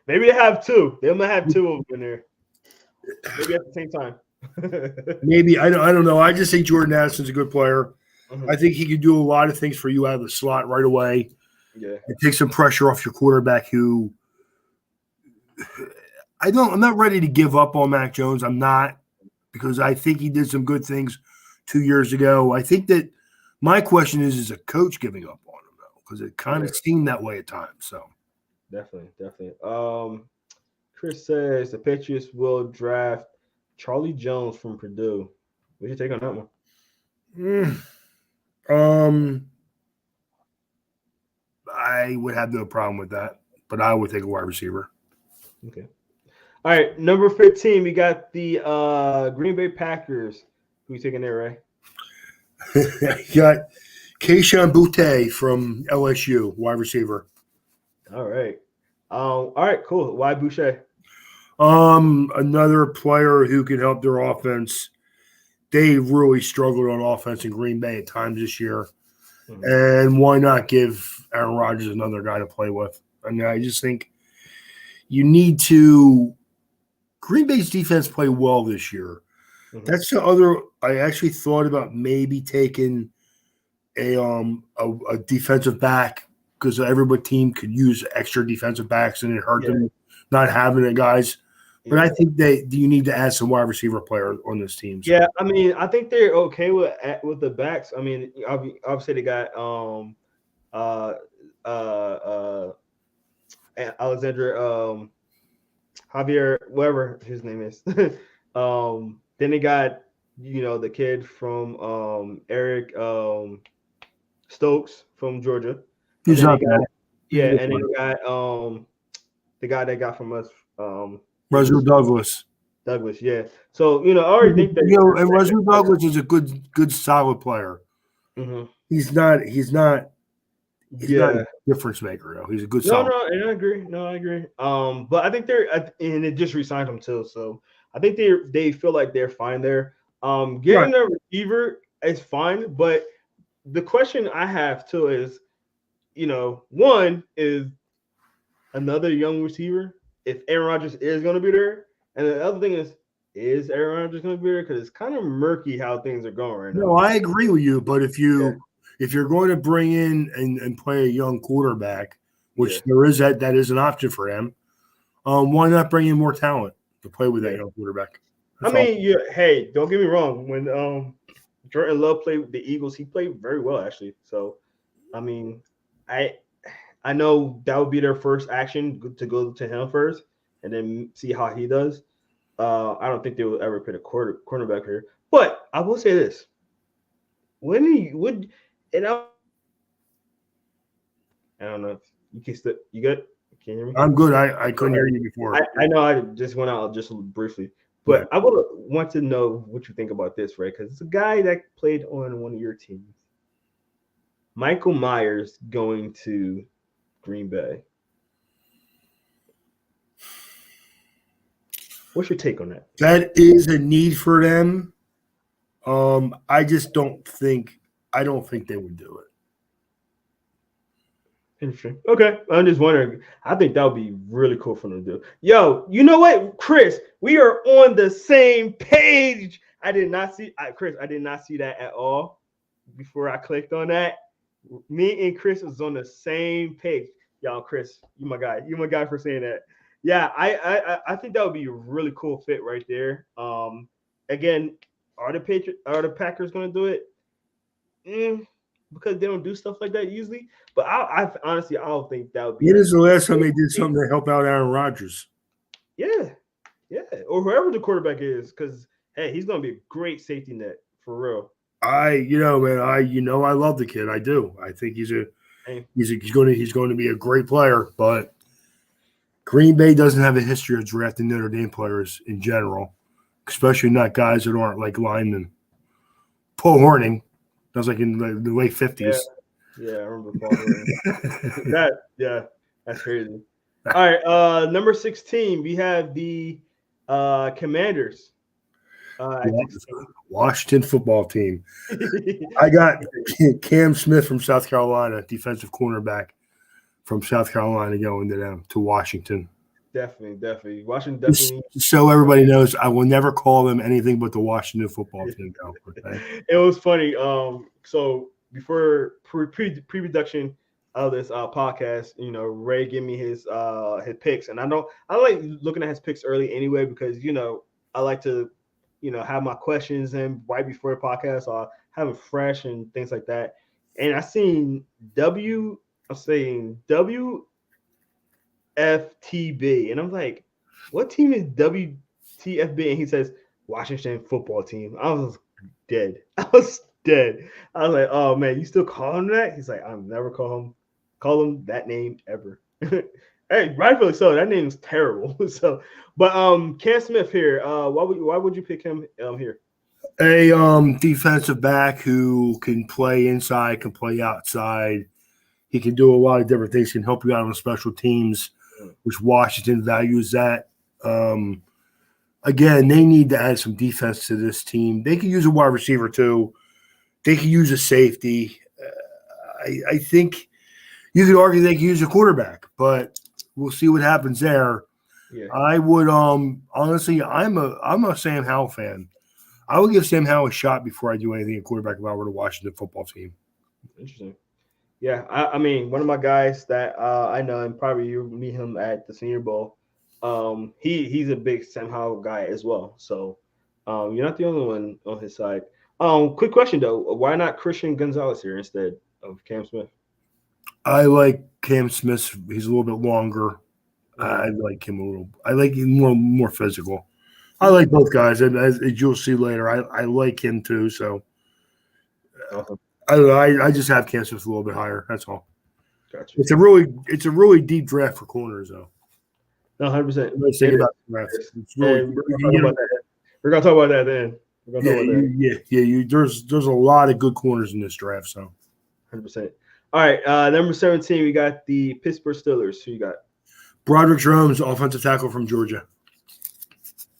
Maybe they have two. They might have two over there. Maybe at the same time. Maybe I don't know. I just think Jordan Addison's a good player. Mm-hmm. I think he could do a lot of things for you out of the slot right away. Yeah, and take some pressure off your quarterback. Who I'm not ready to give up on Mac Jones. I'm not, because I think he did some good things 2 years ago. I think that My question is a coach giving up on him though? Because it kind of seemed that way at times. So Definitely. Chris says the Patriots will draft Charlie Jones from Purdue. What do you take on that one? mm, um, I would have no problem with that, but I would take a wide receiver. Okay. All right, number 15, we got the Green Bay Packers. Who you taking there, Ray? You got Keishawn Butte from LSU, wide receiver. All right. All right, cool. Why Boucher? Another player who can help their offense. They really struggled on offense in Green Bay at times this year. Mhm. And why not give Aaron Rodgers another guy to play with? I mean, I just think you need to. Green Bay's defense played well this year. Mhm. That's the other. I actually thought about maybe taking a defensive back because every team could use extra defensive backs and it hurt them not having it, guys. But I think you need to add some wide receiver player on this team. So. Yeah, I mean, I think they're okay with the backs. I mean, obviously they got uh Alexander Javier, whatever his name is. Then they got the kid from Eric Stokes from Georgia. He's not got, bad. and then they got the guy they got from us, Russell Douglas. Douglas, yeah. So I already think that and Russell Douglas is a good solid player. Mm-hmm. He's not a difference maker though. He's a good solid. And I agree. I agree. But I think and it just re-signed him too. So I think they feel like they're fine there. Getting a receiver is fine, but the question I have too is, one is another young receiver. If Aaron Rodgers is going to be there, and the other thing is Aaron Rodgers going to be there? Because it's kind of murky how things are going right now. No, I agree with you, but if you're going to bring in and play a young quarterback, which there is that is an option for him, why not bring in more talent to play with that young quarterback? That's hey, don't get me wrong. When Jordan Love played with the Eagles, he played very well actually. So, I mean, I know that would be their first action to go to him first, and then see how he does. I don't think they will ever put a cornerback here, but I will say this: when he would, and I don't know if you can still you good? Can you hear me? I'm good. I couldn't hear you before. I know I just went out just briefly, but I would want to know what you think about this, right? Because it's a guy that played on one of your teams. Michael Myers going to Green Bay. What's your take on that? That is a need for them. I just don't think they would do it. Interesting. Okay. I'm just wondering. I think that would be really cool for them to do. Yo, you know what, Chris? We are on the same page. Chris, I did not see that at all before I clicked on that. Me and Chris was on the same page. Y'all, Chris, you my guy. You my guy for saying that. Yeah, I think that would be a really cool fit right there. Again, are the Packers going to do it? Because they don't do stuff like that usually. But I honestly, I don't think that would be. When is the last time they did something to help out Aaron Rodgers? Yeah, or whoever the quarterback is, because hey, he's going to be a great safety net for real. I love the kid. I do. I think he's going to be a great player. But Green Bay doesn't have a history of drafting Notre Dame players in general, especially not guys that aren't like linemen. Paul Hornung, that was like in the late 50s. Yeah, I remember Paul Hornung. That's crazy. All right, number 16, we have the Commanders. Washington football team. I got Cam Smith from South Carolina, defensive cornerback from South Carolina, going to them to Washington. Definitely. Washington definitely. So everybody knows, I will never call them anything but the Washington football team. Okay? It was funny. So before pre-production of this podcast, Ray gave me his picks, and I like looking at his picks early anyway because I like to have my questions in right before the podcast. So have it fresh and things like that. And I seen I'm saying WFTB, and I'm like, what team is WTFB? And he says Washington football team. I was dead. I was dead. I was like, oh man, you still call him that? He's like, I'll never call him that name ever. Hey, rightfully so. That name's terrible. So, but Cam Smith here. Why would you pick him here? A defensive back who can play inside, can play outside. He can do a lot of different things. Can help you out on special teams, which Washington values that. Um, Again, they need to add some defense to this team. They can use a wide receiver too. They can use a safety. I think you could argue they can use a quarterback, but we'll see what happens there. Yeah, I would honestly, I'm a Sam Howell fan. I would give Sam Howell a shot before I do anything at quarterback if I were to Washington football team. interesting. Yeah, I mean, one of my guys that I know, and probably you meet him at the Senior Bowl. He's a big Sam Howell guy as well. So, you're not the only one on his side. Quick question though, why not Christian Gonzalez here instead of Cam Smith? I like Cam Smith. He's a little bit longer. I like him a little. I like him more physical. I like both guys, and as you'll see later, I like him too. So Awesome. I just have Cam Smith a little bit higher. That's all. Gotcha. It's a really deep draft for corners, though. No, 100%. Let's think about the draft. It's really, And we're gonna talk about that then. We're gonna talk about that. yeah. There's a lot of good corners in this draft. So 100%. All right, number 17, we got the Pittsburgh Steelers. Who you got? Broderick Jones, offensive tackle from Georgia.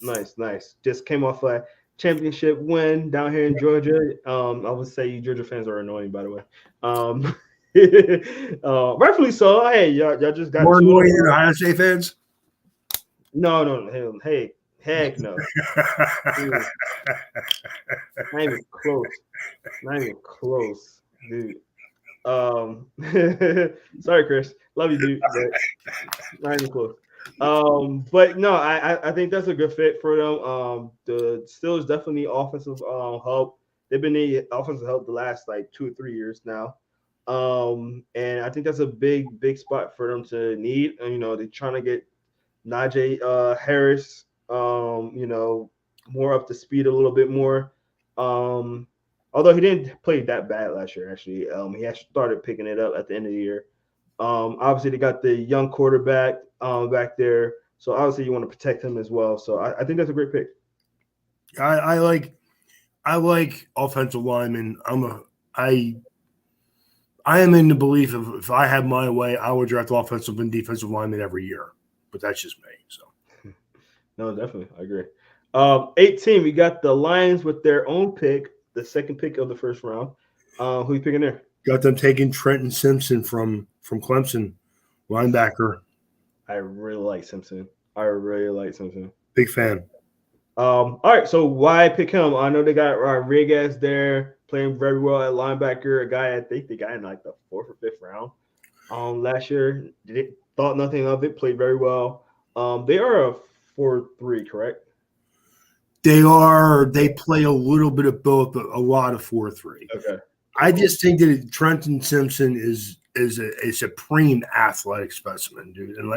Nice. Just came off a championship win down here in Georgia. I would say you Georgia fans are annoying, by the way. Rightfully so. Hey, y'all just got more annoying than Ohio State fans. No. Hey, heck no. Dude. Not even close, dude. Sorry, Chris. Love you, dude. But not even close. But no, I think that's a good fit for them. The Steelers definitely offensive help. They've been the offensive help the last like 2 or 3 years now. And I think that's a big spot for them to need. And they're trying to get Najee Harris, more up to speed a little bit more. Although he didn't play that bad last year, actually. He actually started picking it up at the end of the year. Obviously, they got the young quarterback back there, so obviously you want to protect him as well. So I think that's a great pick. I like offensive linemen. I am in the belief of if I had my way, I would draft offensive and defensive linemen every year. But that's just me. So no, definitely, I agree. 18, we got the Lions with their own pick, the second pick of the first round. Who you picking there? Got them taking Trenton Simpson from Clemson, linebacker. I really like Simpson. Big fan. All right, so why pick him? I know they got Rodriguez there playing very well at linebacker. A guy I think they got in like the 4th or 5th round. Last year thought nothing of it. Played very well. They are a 4-3, correct? They are. They play a little bit of both, but a lot of 4-3. Okay. I just think that Trenton Simpson is a supreme athletic specimen, dude. And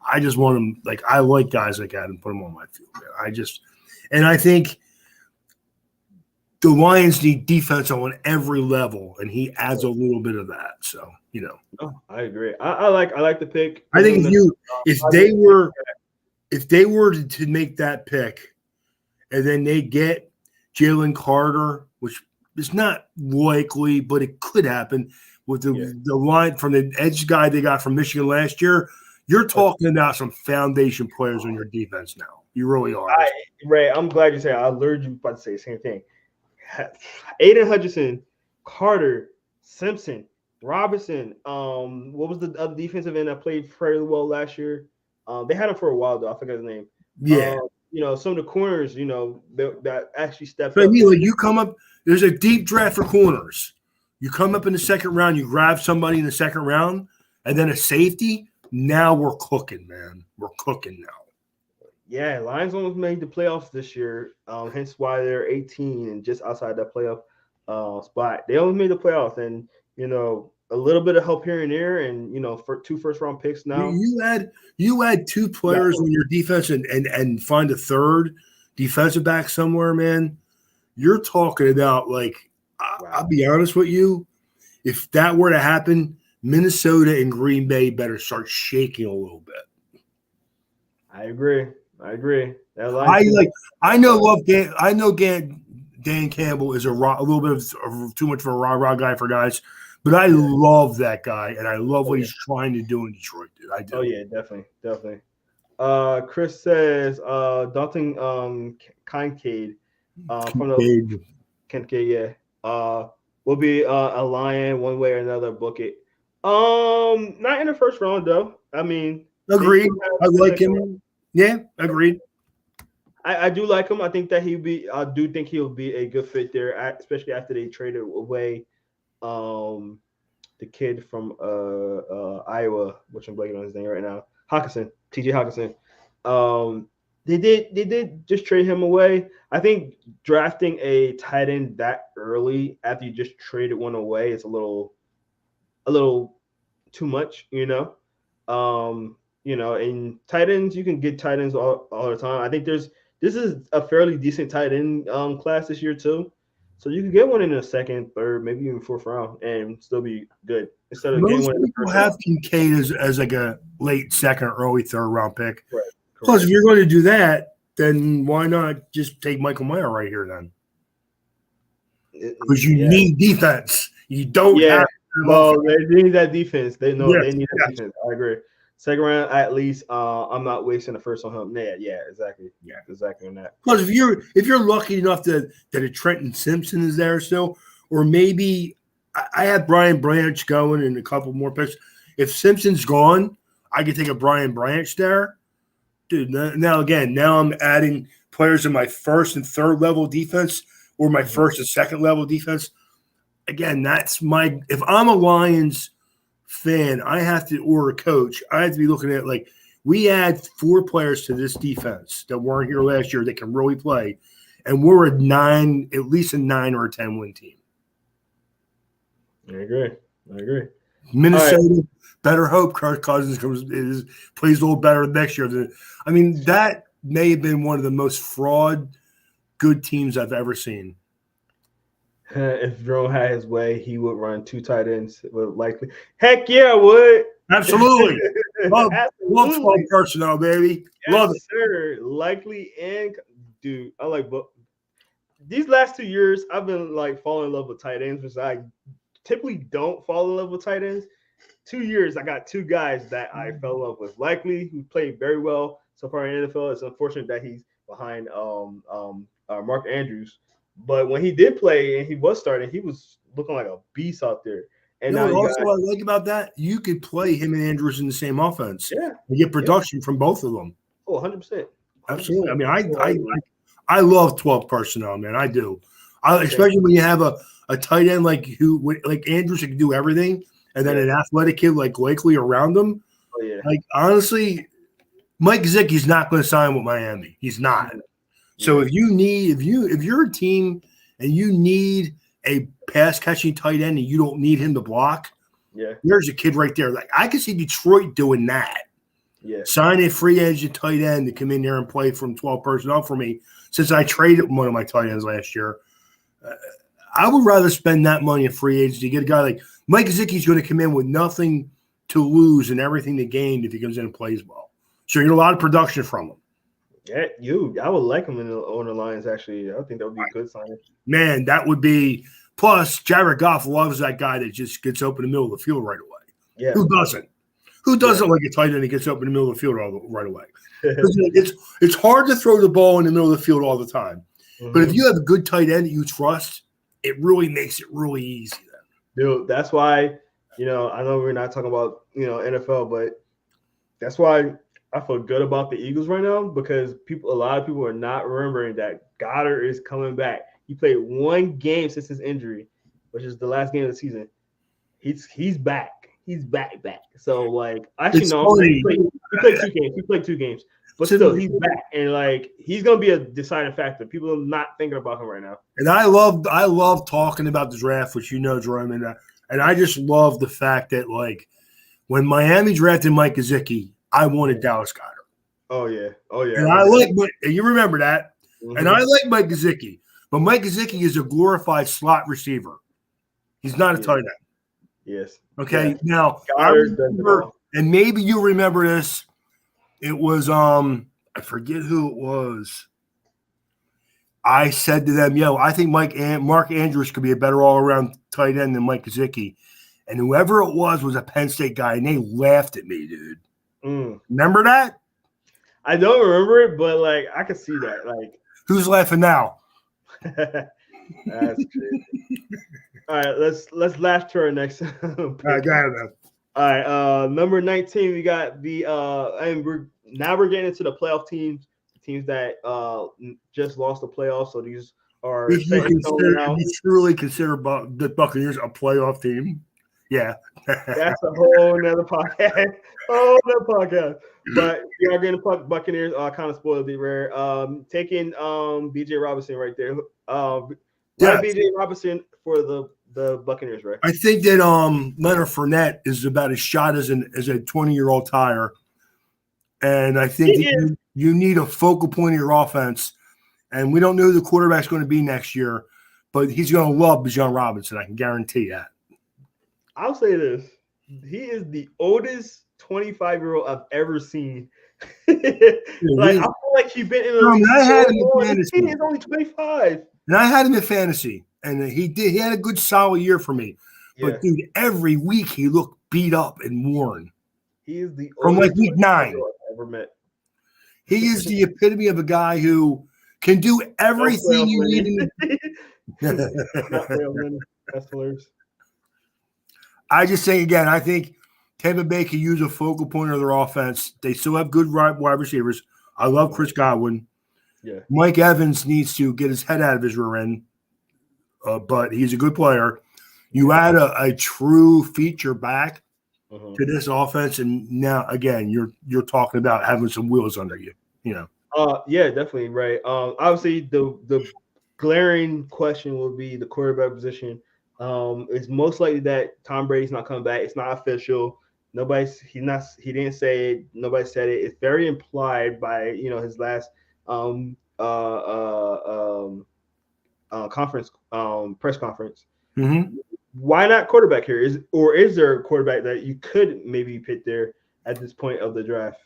I just want him. Like I like guys like that and put them on my field. Man. I think the Lions need defense on every level, and he adds a little bit of that. So Oh, I agree. I like the pick. I think if they were to make that pick, and then they get Jalen Carter, which is not likely, but it could happen with the line from the edge guy they got from Michigan last year. You're talking about some foundation players on your defense now. You really are. Ray, I'm glad you said. I learned you about to say the same thing. Aiden Hutchinson, Carter, Simpson, Robinson. What was the other defensive end that played fairly well last year? They had him for a while though. I forgot his name. Yeah. Some of the corners, that actually stepped up. I mean, you come up. There's a deep draft for corners. You come up in the second round. You grab somebody in the second round, and then a safety. Now we're cooking, man. We're cooking now. Yeah, Lions almost made the playoffs this year. Hence why they're 18 and just outside that playoff spot. They almost made the playoffs, and a little bit of help here and there, and for 2 first-round picks now. You had two players on your defense and find a third defensive back somewhere, man. You're talking about like I'll be honest with you, if that were to happen, Minnesota and Green Bay better start shaking a little bit. I agree. I know Dan Campbell is a little bit of too much of a rah guy for guys, but I love that guy and I love what he's trying to do in Detroit, dude. I do. Oh yeah, definitely. Chris says Dalton Kincaid from the Kincaid, will be a Lion one way or another. Book it. Not in the first round though. I mean, agreed. I like him. Yeah, agreed. I do like him. I think that I do think he'll be a good fit there, especially after they traded away the kid from Iowa, which I'm blanking on his name right now. Hawkinson, TJ Hawkinson. They did just trade him away. I think drafting a tight end that early after you just traded one away is a little too much, and tight ends, you can get tight ends all the time. I think this is a fairly decent tight end class this year too. So you can get one in the second, third, maybe even fourth round and still be good. Instead of getting one in the first have round. Kincaid as like a late second, early third round pick. Right. Plus, if you're going to do that, then why not just take Michael Mayer right here then? Because you need defense. You don't have. Well, they need that defense. They need that defense. I agree. Second round, at least. I'm not wasting the first on him. Yeah, exactly. Yeah, exactly on that. Plus, if you're lucky enough that a Trenton Simpson is there still, or maybe I have Brian Branch going and a couple more picks. If Simpson's gone, I could take a Brian Branch there. Dude, now I'm adding players in my first and third level defense or my first and second level defense. Again, that's if I'm a Lions fan, or a coach, I have to be looking at like we add 4 players to this defense that weren't here last year that can really play, and we're at least a 9 or a 10 win team. I agree. Minnesota, better hope Kirk Cousins plays a little better next year. That may have been one of the most fraud good teams I've ever seen. If Jerome had his way, he would run 2 tight ends. Would likely. Heck yeah, I would. Absolutely. Love 12 personnel, baby. Yes, love it. Sir. Likely and dude, I like these last 2 years, I've been like falling in love with tight ends, which I typically don't fall in love with tight ends. 2 years, I got 2 guys that I fell in love with. Likely, who played very well so far in the NFL. It's unfortunate that he's behind Mark Andrews. But when he did play and he was starting, he was looking like a beast out there. And what I like about that, you could play him and Andrews in the same offense. Yeah. And get production from both of them. Oh, 100%. Absolutely. I love 12 personnel, man. I do. Especially when you have a tight end like Andrews who can do everything, and then an athletic kid like Blakely around him. Oh, yeah. Like, honestly, Mike Gesicki's not going to sign with Miami. He's not. So if you're a team and you need a pass catching tight end and you don't need him to block, there's a kid right there. Like I can see Detroit doing that. Yeah. Sign a free agent tight end to come in there and play from 12 personnel for me. Since I traded one of my tight ends last year, I would rather spend that money in free agents to get a guy like Mike Gesicki's going to come in with nothing to lose and everything to gain if he comes in and plays well. So you get a lot of production from him. Yeah, I would like him on the Lions, actually. I think that would be a good signing. Man, that would be – plus, Jared Goff loves that guy that just gets open in the middle of the field right away. Yeah. Who doesn't? Who doesn't like a tight end that gets open in the middle of the field right away? It's hard to throw the ball in the middle of the field all the time. Mm-hmm. But if you have a good tight end that you trust, it really makes it really easy then. Dude, that's why, I know we're not talking about, NFL, but that's why – I feel good about the Eagles right now because a lot of people are not remembering that Goddard is coming back. He played 1 game since his injury, which is the last game of the season. He's back. He's back. So like, actually no, he played 2 games. but still, he's back, and like he's gonna be a deciding factor. People are not thinking about him right now. And I love talking about the draft, which Jerome, and I just love the fact that like when Miami drafted Mike Gesicki, I wanted Dallas Goedert. Oh yeah. And you remember that. Mm-hmm. And I like Mike Gesicki, but Mike Gesicki is a glorified slot receiver. He's not a tight end. Yes. Okay. Yes. Now, I remember, and maybe you remember this. It was I forget who it was. I said to them, "Yo, I think Mark Andrews could be a better all-around tight end than Mike Gesicki." And whoever it was a Penn State guy, and they laughed at me, dude. Remember that? I don't remember it, but like I can see that. Like, who's laughing now? That's crazy. All right, let's laugh to our next. All right, go ahead, man. All right, number 19, we got the and we're getting into the playoff teams that just lost the playoffs. So these are you truly consider the Buccaneers a playoff team? Yeah, that's a whole nother podcast. But we are getting Buccaneers. Kind of spoiled it, rare. Taking BJ Robinson right there. BJ Robinson for the Buccaneers, right? I think that Leonard Fournette is about as shot as a 20-year-old tire, and I think that you need a focal point of your offense. And we don't know who the quarterback's going to be next year, but he's going to love Bijan Robinson. I can guarantee that. I'll say this: he is the oldest 25-year-old I've ever seen. I feel like he's been in the league. I had him in fantasy. He's only 25. And I had him in fantasy, and he had a good solid year for me. Yeah. But dude, every week he looked beat up and worn. He is the from like week 9 I've ever met. He is the epitome of a guy who can do everything you need. That's hilarious. I just say again, I think Tampa Bay can use a focal point of their offense. They still have good wide receivers. I love Chris Godwin. Yeah. Mike Evans needs to get his head out of his rear end, but he's a good player. You add a true feature back to this offense, and now again, you're talking about having some wheels under you. Yeah, definitely right. Obviously, the glaring question will be the quarterback position. It's most likely that Tom Brady's not coming back. It's not official. He didn't say it. Nobody said it. It's very implied by his last conference press conference. Mm-hmm. Why not quarterback here? Is there a quarterback that you could maybe pick there at this point of the draft?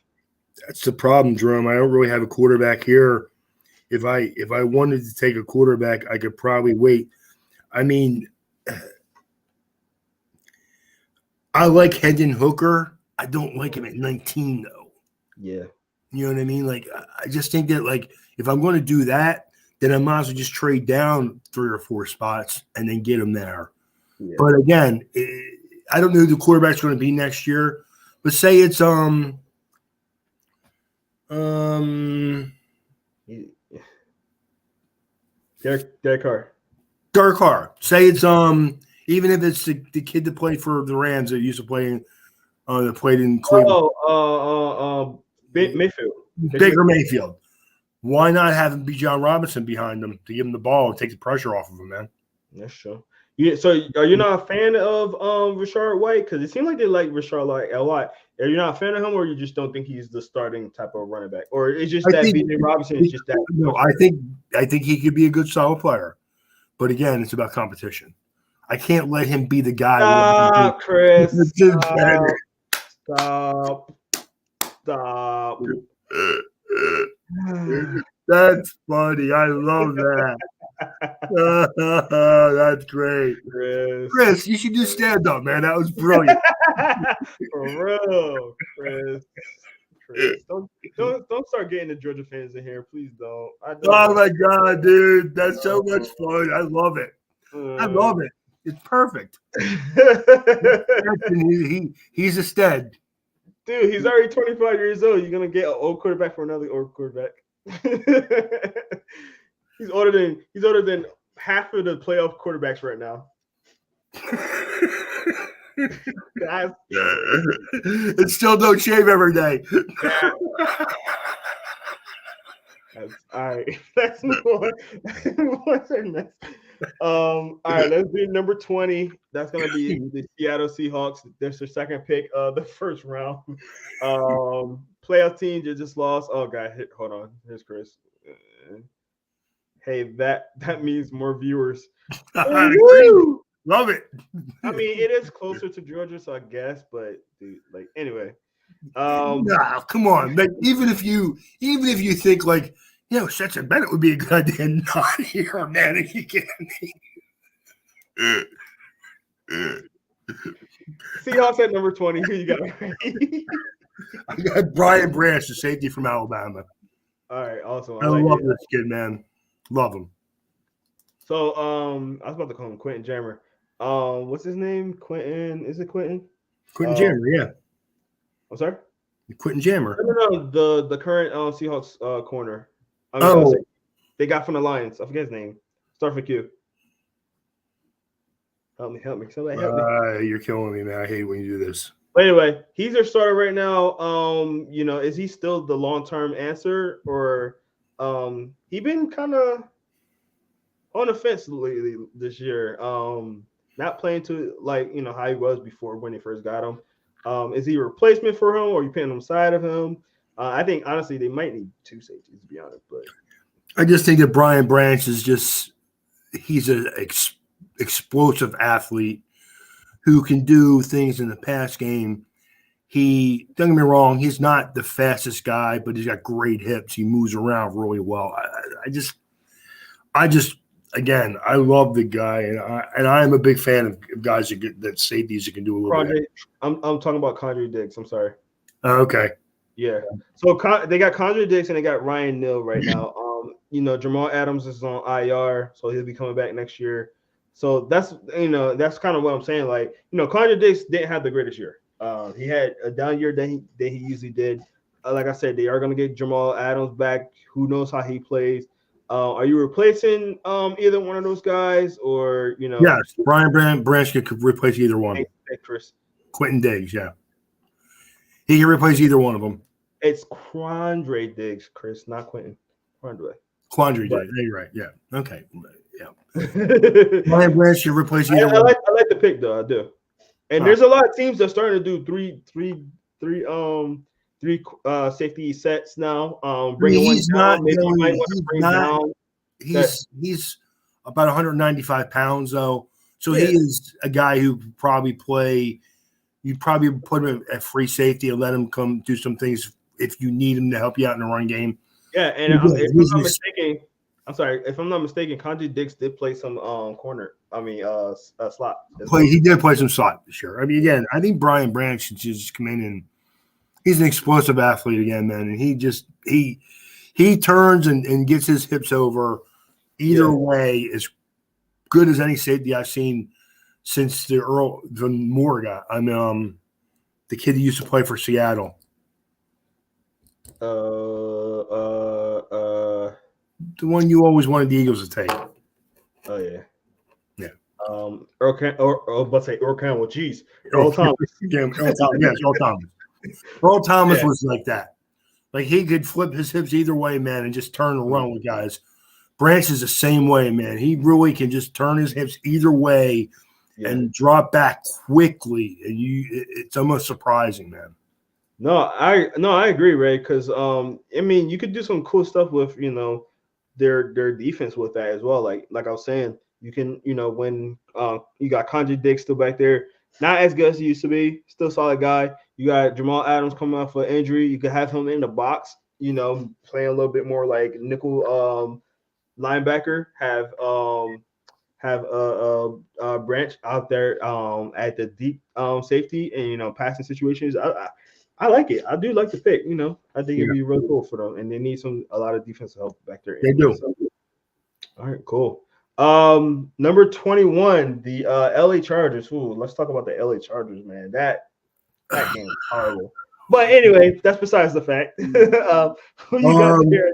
That's the problem, Jerome. I don't really have a quarterback here. If I wanted to take a quarterback, I could probably wait. I mean, I like Hendon Hooker. I don't like him at 19, though. Yeah. You know what I mean? Like, I just think that, like, if I'm going to do that, then I might as well just trade down 3 or 4 spots and then get him there. Yeah. But again, I don't know who the quarterback's going to be next year. But say it's Derek Carr. Derek Carr. Say it's even if it's the kid that played for the Rams that used to play that played in Cleveland. Mayfield. Baker Mayfield. Why not have Bijan Robinson behind him to give him the ball and take the pressure off of him, man? That's true. Yeah, so are you not a fan of Rachaad White? Because it seems like they like Rachaad White a lot. Are you not a fan of him, or you just don't think he's the starting type of running back? Or it's just that BJ Robinson is just that? No, I think he could be a good solid player. But again, it's about competition. I can't let him be the guy. Stop, Chris. Stop. That's funny. I love that. That's great. Chris, you should do stand-up, man. That was brilliant. For real, Chris. Don't start getting the Georgia fans in here. Please don't. Oh, my God, dude. That's so much fun. I love it. I love it. It's perfect. He's a stud. Dude, he's already 25 years old. You're going to get an old quarterback for another old quarterback. He's older than half of the playoff quarterbacks right now. And still don't shave every day. All right. Let's move on. Move on to the next. All right, let's do number 20. That's gonna be the Seattle Seahawks. There's their second pick of the first round. Playoff team just lost. Oh god, hold on. Here's Chris. Uh, hey, that means more viewers. Great. Woo! Love it. I mean, it is closer to Georgia, so I guess, but dude, like anyway. Um, Nah, come on. Like, even if you think like, Stetson Bennett would be a good idea, not here, man. Are you kidding me? Seahawks at number 20. Who you got? I got Brian Branch, the safety from Alabama. All right, awesome. I like love it. this kid, man. Love him. So, I was about to call him Quentin Jammer. What's his name? Quentin? Is it Quentin? Quentin Jammer, yeah. I'm sorry. Quentin Jammer. No. The current Seahawks corner. They got from the Lions. I forget his name. Start for Q. Help me. Somebody help me. You're killing me, man. I hate when you do this. But anyway, he's their starter right now. Is he still the long-term answer, or he been kind of on the fence lately this year? Not playing to how he was before when they first got him. Is he a replacement for him, or are you putting him side of him? I think honestly they might need two safeties to be honest, but I just think that Brian Branch is he's an explosive athlete who can do things in the pass game. Don't get me wrong, he's not the fastest guy, but he's got great hips. He moves around really well. I just again, I love the guy, and I am a big fan of guys that safeties that can do a little bit. I'm talking about Condre Diggs. I'm sorry. Okay. Yeah. So they got Condre Diggs and they got Ryan Neal right now. Jamal Adams is on IR, so he'll be coming back next year. So that's kind of what I'm saying. Like, Condre Diggs didn't have the greatest year. He had a down year than he usually did. Like I said, they are going to get Jamal Adams back. Who knows how he plays? Are you replacing either one of those guys, or Yes, Brian Branch could replace either one. Hey, Chris. Quentin Diggs, yeah, he can replace either one of them. It's Quandre Diggs, Chris, not Quentin. Quandre Diggs. You're right. Yeah. Okay. Yeah. Brian Branch should replace either one. I like the pick though. I do. And there's a lot of teams that are starting to do three safety sets now. Bringing one down. Maybe you might want to bring down. He's about 195 pounds though, so he is a guy who probably play. You'd probably put him at free safety and let him come do some things if you need him to help you out in the run game. Yeah, and if I'm not mistaken, if I'm not mistaken, Condre Diggs did play some corner. Slot. He did play some slot, sure. I mean, again, I think Brian Branch should just come in and he's an explosive athlete again, man. And he turns and gets his hips over either way as good as any safety I've seen since the Moore guy. The kid that used to play for Seattle. The one you always wanted the Eagles to take. Oh yeah. Yeah. Earl Campbell. Jeez. Earl Thomas. Earl Thomas. Earl Thomas was like that. Like he could flip his hips either way, man, and just turn and run with guys. Branch is the same way, man. He really can just turn his hips either way and drop back quickly, and it's almost surprising, man. No, I agree, Ray. Because you could do some cool stuff with their defense with that as well. Like I was saying, you can when you got Condre Diggs still back there, not as good as he used to be, still solid guy. You got Jamal Adams coming off an injury. You could have him in the box, playing a little bit more like nickel linebacker. Have Branch out there at the deep safety and passing situations. I like it. I do like the pick. I think it'd be really cool for them, and they need a lot of defensive help back there. They do. So. All right, cool. Number 21, the LA Chargers. Ooh, let's talk about the LA Chargers, man. That game is horrible. But anyway, that's besides the fact. Who you got here?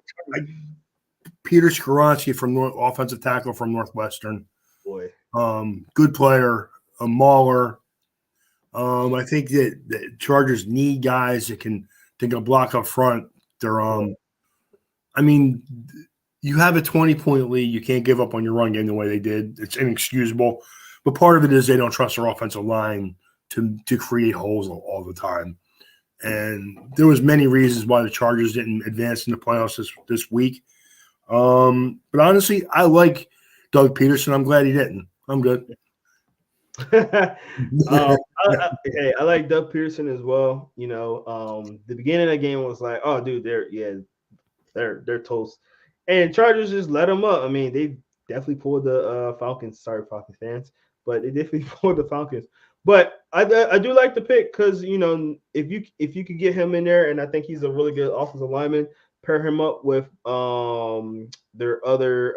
Peter Skoronski from offensive tackle from Northwestern. Boy, good player, a mauler. I think that the Chargers need guys that can block up front. I I mean, you have a 20-point lead. You can't give up on your run game the way they did. It's inexcusable. But part of it is they don't trust their offensive line to create holes all the time. And there was many reasons why the Chargers didn't advance in the playoffs this week. But honestly, I like Doug Peterson. I'm glad he didn't. I'm good. I like Doug Pearson as well. The beginning of the game was like, oh, dude, they're toast, and Chargers just let them up. I mean, they definitely pulled the Falcons. Sorry, Falcons fans, but they definitely pulled the Falcons. But I do like the pick because if you could get him in there, and I think he's a really good offensive lineman. Pair him up with their other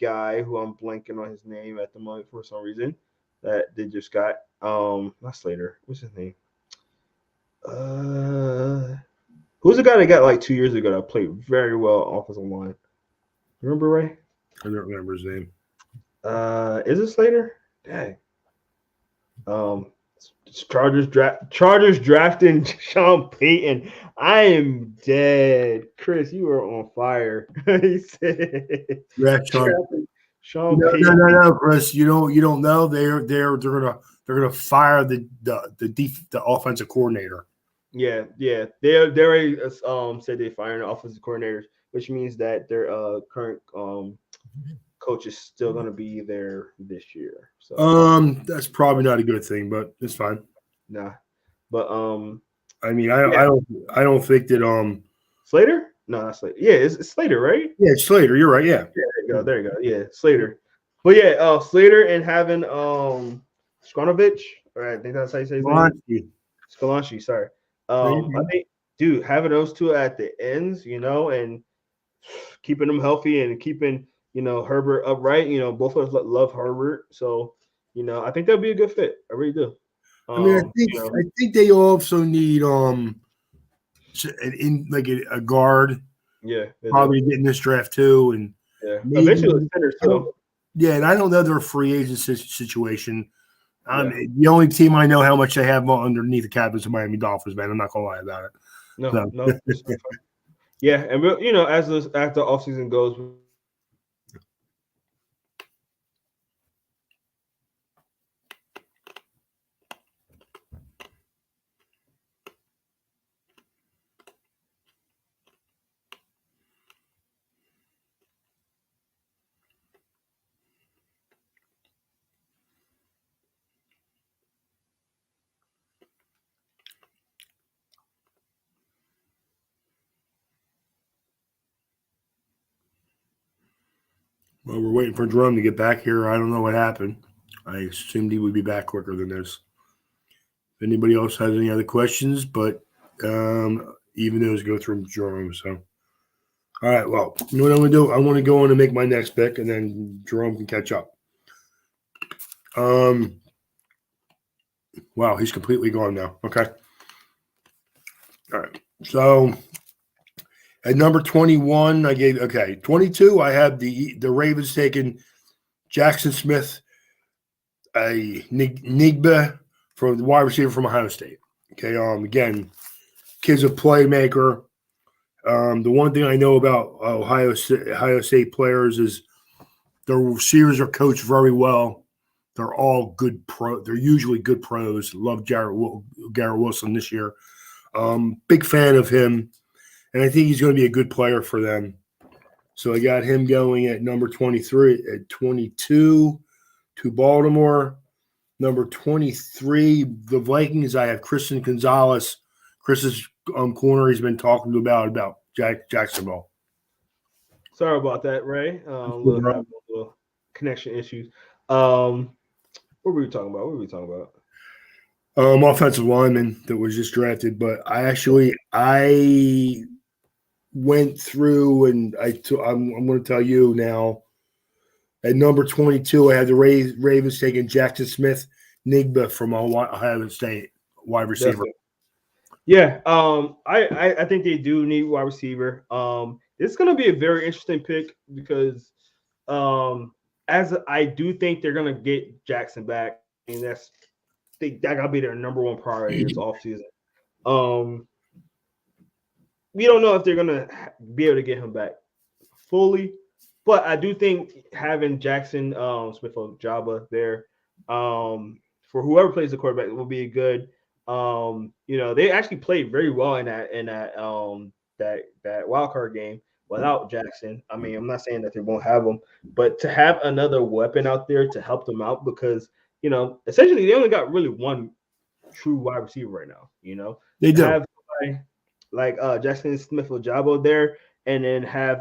guy who I'm blanking on his name at the moment for some reason that they just got not Slater. What's his name? Who's the guy that got like 2 years ago that played very well offensive line? Remember, Ray? I don't remember his name. Is it Slater? Dang. Chargers drafting Sean Payton. I am dead. Chris, you are on fire. He said Yeah, Sean Payton. No, Chris. You don't know. They're gonna fire the offensive coordinator. Yeah. They already said they're firing the offensive coordinators, which means that their current coach is still going to be there this year. So that's probably not a good thing, but it's fine. Nah, but I mean, I don't think that Slater. No, not Slater. Yeah, it's Slater, right? Yeah, it's Slater. You're right. Yeah. There you go. Yeah, Slater. But yeah, Slater and having Skonovic. All right, I think that's how you say his name. Skolanski, sorry. I think, dude, having those two at the ends, and keeping them healthy and keeping Herbert upright. Both of us love Herbert, so I think that'd be a good fit. I really do. I mean, I think they also need a guard. Yeah, probably getting this draft too, and eventually centers too. Yeah, and I don't know their free agent situation. The only team I know how much they have underneath the cap is the Miami Dolphins, man. I'm not gonna lie about it. No. Yeah, and as the offseason goes. Well, we're waiting for Jerome to get back here. I don't know what happened. I assumed he would be back quicker than this. If anybody else has any other questions, but even those go through Jerome. So, all right. Well, you know what I'm going to do? I want to go on and make my next pick, and then Jerome can catch up. Wow, he's completely gone now. Okay. All right. So at number 21, 22, I have the Ravens taking Jackson Smith, a Nigba from the wide receiver from Ohio State. Okay. Again, kid's a playmaker. The one thing I know about Ohio State players is their receivers are coached very well. They're all good They're usually good pros. Love Garrett Wilson this year. Big fan of him, and I think he's going to be a good player for them. So I got him going at number 23, at 22 to Baltimore. Number 23, the Vikings. I have Christian Gonzalez. Chris's corner he's been talking about Jacksonville. Sorry about that, Ray. Little connection issues. What were we talking about? Offensive lineman that was just drafted, but I went through and I'm going to tell you now. At number 22, I had the Ravens taking Jackson Smith, Nigba from Ohio State, wide receiver. Definitely. Yeah, I think they do need wide receiver. It's going to be a very interesting pick because as I do think they're going to get Jackson back, and that got to be their number one priority this offseason. we don't know if they're gonna be able to get him back fully, but I do think having Jackson Smith Jabba there for whoever plays the quarterback will be good. They actually played very well in that wild card game without Jackson. I mean, I'm not saying that they won't have him, but to have another weapon out there to help them out because essentially they only got really one true wide receiver right now. They To do. have somebody like Jackson Smith Jabo there, and then have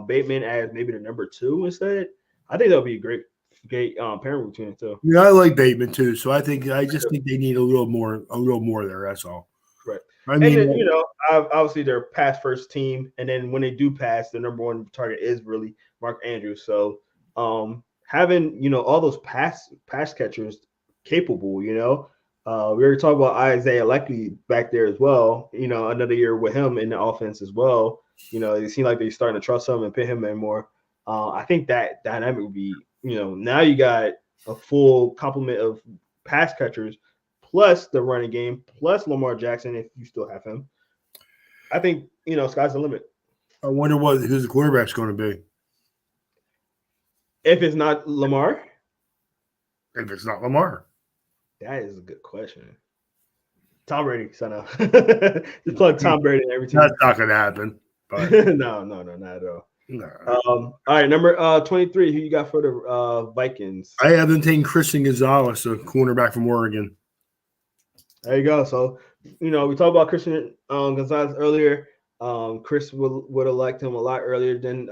Bateman as maybe the number two instead. I think that would be a great pairing between the two. Yeah, I like Bateman too. So I just think they need a little more there. That's all. Right. I And mean, then, obviously they're pass first team. And then when they do pass, the number one target is really Mark Andrews. So having, all those pass catchers capable, we already talked about Isaiah Likely back there as well. Another year with him in the offense as well. It seems like they're starting to trust him and put him in more. I think that dynamic would be, now you got a full complement of pass catchers plus the running game, plus Lamar Jackson if you still have him. I think, sky's the limit. I wonder who's the quarterback's going to be. If it's not Lamar, If it's not Lamar, that is a good question. Tom Brady, son of. Just plug Tom Brady in every team. that's not going to happen. But no, not at all. no. All right, number 23. Who you got for the Vikings? I have them taking Christian Gonzalez, a cornerback from Oregon. There you go. So, we talked about Christian Gonzalez earlier. Chris would have liked him a lot earlier than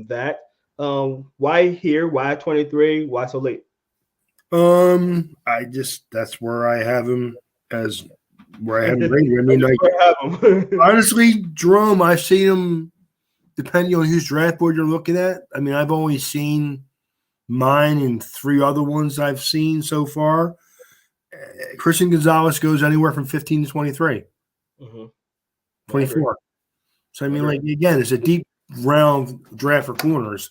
that. Why here? Why 23? Why so late? That's where I have him as where I have him rated. I mean, like honestly, Jerome, I've seen him depending on whose draft board you're looking at. I mean, I've only seen mine and three other ones I've seen so far. Christian Gonzalez goes anywhere from 15 to 23, 24. So, I mean, like, again, it's a deep round draft for corners.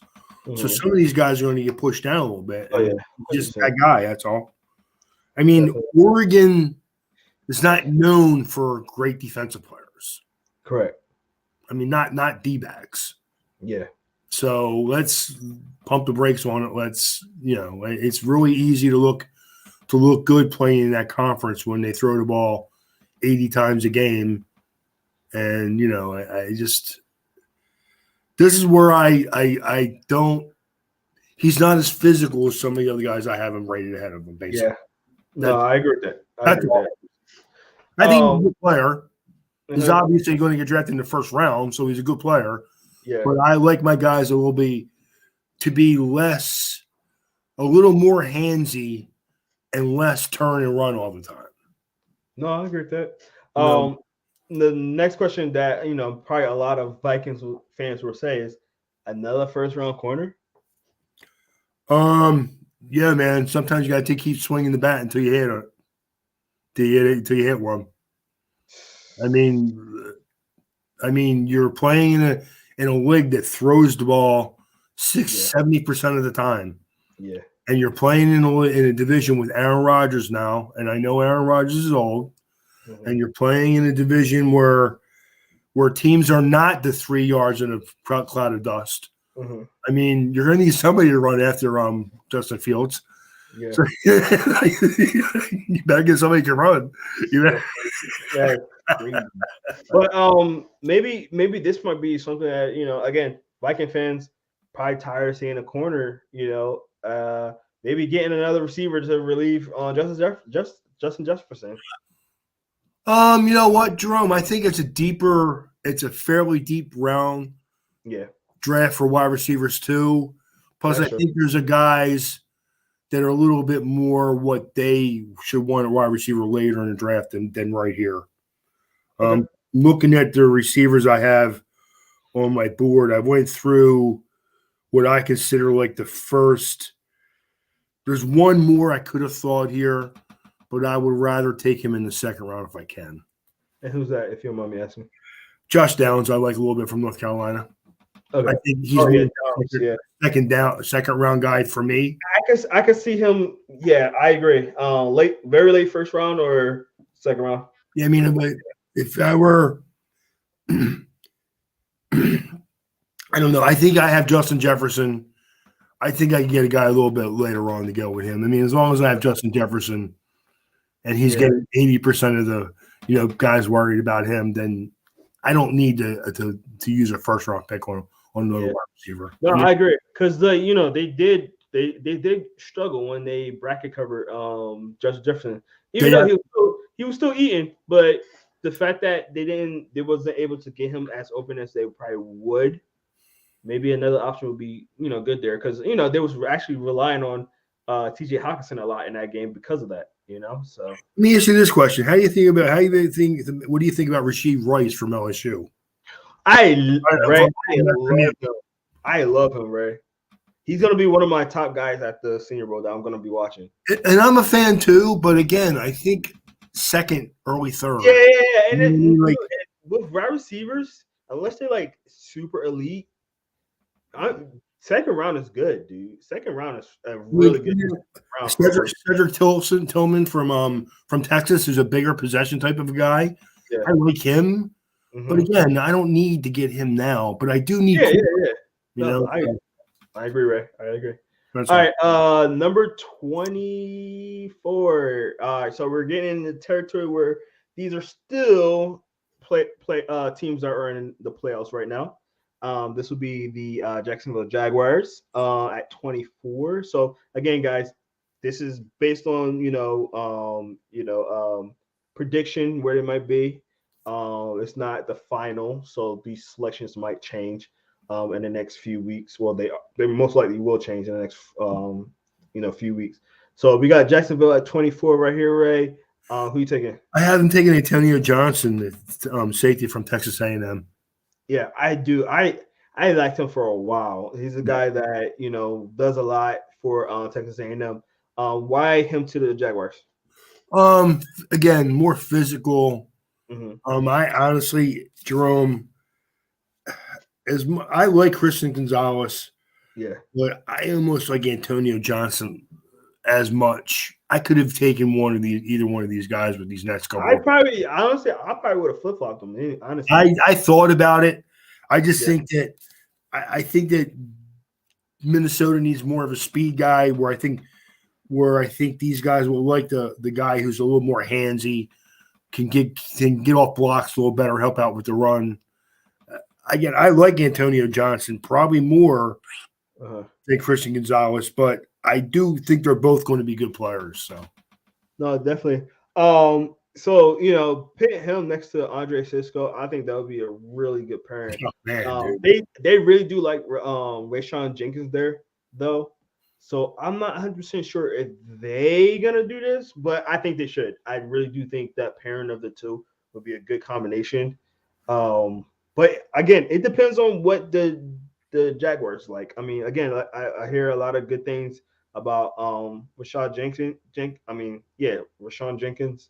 So some of these guys are going to get pushed down a little bit. Oh, yeah. Just that guy, that's all. I mean, Oregon is not known for great defensive players. Correct. I mean, not D-backs. Yeah. So let's pump the brakes on it. It's really easy to look good playing in that conference when they throw the ball 80 times a game. And, this is where I don't – he's not as physical as some of the other guys I have him rated ahead of him, basically. Yeah. No, I agree with that. I think he's a good player. He's obviously going to get drafted in the first round, so he's a good player. Yeah. But I like my guys to be a little more handsy and less turn and run all the time. No, I agree with that. The next question that probably a lot of Vikings fans will say is another first round corner. Yeah, man. Sometimes you got to keep swinging the bat until you hit it. Until you hit one. I mean, you're playing in a league that throws the ball 70% of the time. Yeah. And you're playing in a division with Aaron Rodgers now, and I know Aaron Rodgers is old. And you're playing in a division where teams are not the 3 yards in a cloud of dust. I mean, you're going to need somebody to run after Justin Fields. Yeah. So, you better get somebody who can run. Yeah. But maybe this might be something that again, Viking fans probably tired of seeing a corner. Maybe getting another receiver to relieve on Justin Jefferson. You know what, Jerome? I think it's a fairly deep round draft for wide receivers too. Plus, I think there's guys that are a little bit more what they should want a wide receiver later in the draft than right here. Looking at the receivers I have on my board, I went through what I consider like the first. There's one more I could have thought here, but I would rather take him in the second round if I can. And who's that, if you don't mind me asking? Josh Downs, I like a little bit from North Carolina. Okay. I think he's second round guy for me. I could see him. Yeah, I agree. Very late first round or second round. Yeah, I mean, if I were I don't know. I think I have Justin Jefferson. I think I can get a guy a little bit later on to go with him. I mean, as long as I have Justin Jefferson and he's Yeah. getting 80% of the guys worried about him, then I don't need to use a first round pick on another Yeah. wide receiver. No, I mean, I agree because they did struggle when they bracket covered Justin Jefferson, they even though he was still eating, but the fact that they wasn't able to get him as open as they probably would, maybe another option would be good there because they was actually relying on T.J. Hawkinson a lot in that game because of that, so. let me ask you this question: What do you think about Rasheed Rice from LSU? Ray, I I mean, love him. I love him, Ray. He's gonna be one of my top guys at the Senior Bowl that I'm gonna be watching. and I'm a fan too, but again, I think second, early third. Yeah, yeah, yeah. Like With wide receivers, unless they're like super elite, second round is good, dude. Second round is a really good round for Cedric Tillman from Texas is a bigger possession type of guy. yeah. I like him, but Mm-hmm. again, I don't need to get him now. But I do need, Yeah, yeah, yeah. you No, know. I agree, Ray. I agree. That's All all. right, number 24. All right, so we're getting in the territory where these are still play teams that are in the playoffs right now. This will be the Jacksonville Jaguars at 24. So again, guys, this is based on prediction where they might be. It's not the final, so these selections might change in the next few weeks. Well, they most likely will change in the next few weeks. So we got Jacksonville at 24 right here, Ray. Who you taking? I haven't taken Antonio Johnson, the safety from Texas A&M. Yeah, I do. I liked him for a while. He's a guy that does a lot for Texas A&M. Why him to the Jaguars? Again, more physical. Mm-hmm. I honestly, Jerome, I like Christian Gonzalez, Yeah, but I almost like Antonio Johnson as much. I could have taken either one of these guys with these next couple. I probably would have flip flopped him. Honestly, I thought about it. I just yeah, think that I think that Minnesota needs more of a speed guy. Where I think these guys will like the guy who's a little more handsy, can get off blocks a little better, help out with the run. Again, I like Antonio Johnson probably more than Christian Gonzalez, but I do think they're both going to be good players. So no, definitely. So pit him next to Andre Cisco, I think that would be a really good pairing. oh, man, dude. They really do like Rayshawn Jenkins there though, so I'm not 100% sure if they gonna do this, but I think they should. I really do think that pairing of the two would be a good combination. But again, it depends on what the Jaguars like. I mean, again, I hear a lot of good things about Rashad Jenkins. Rashawn Jenkins.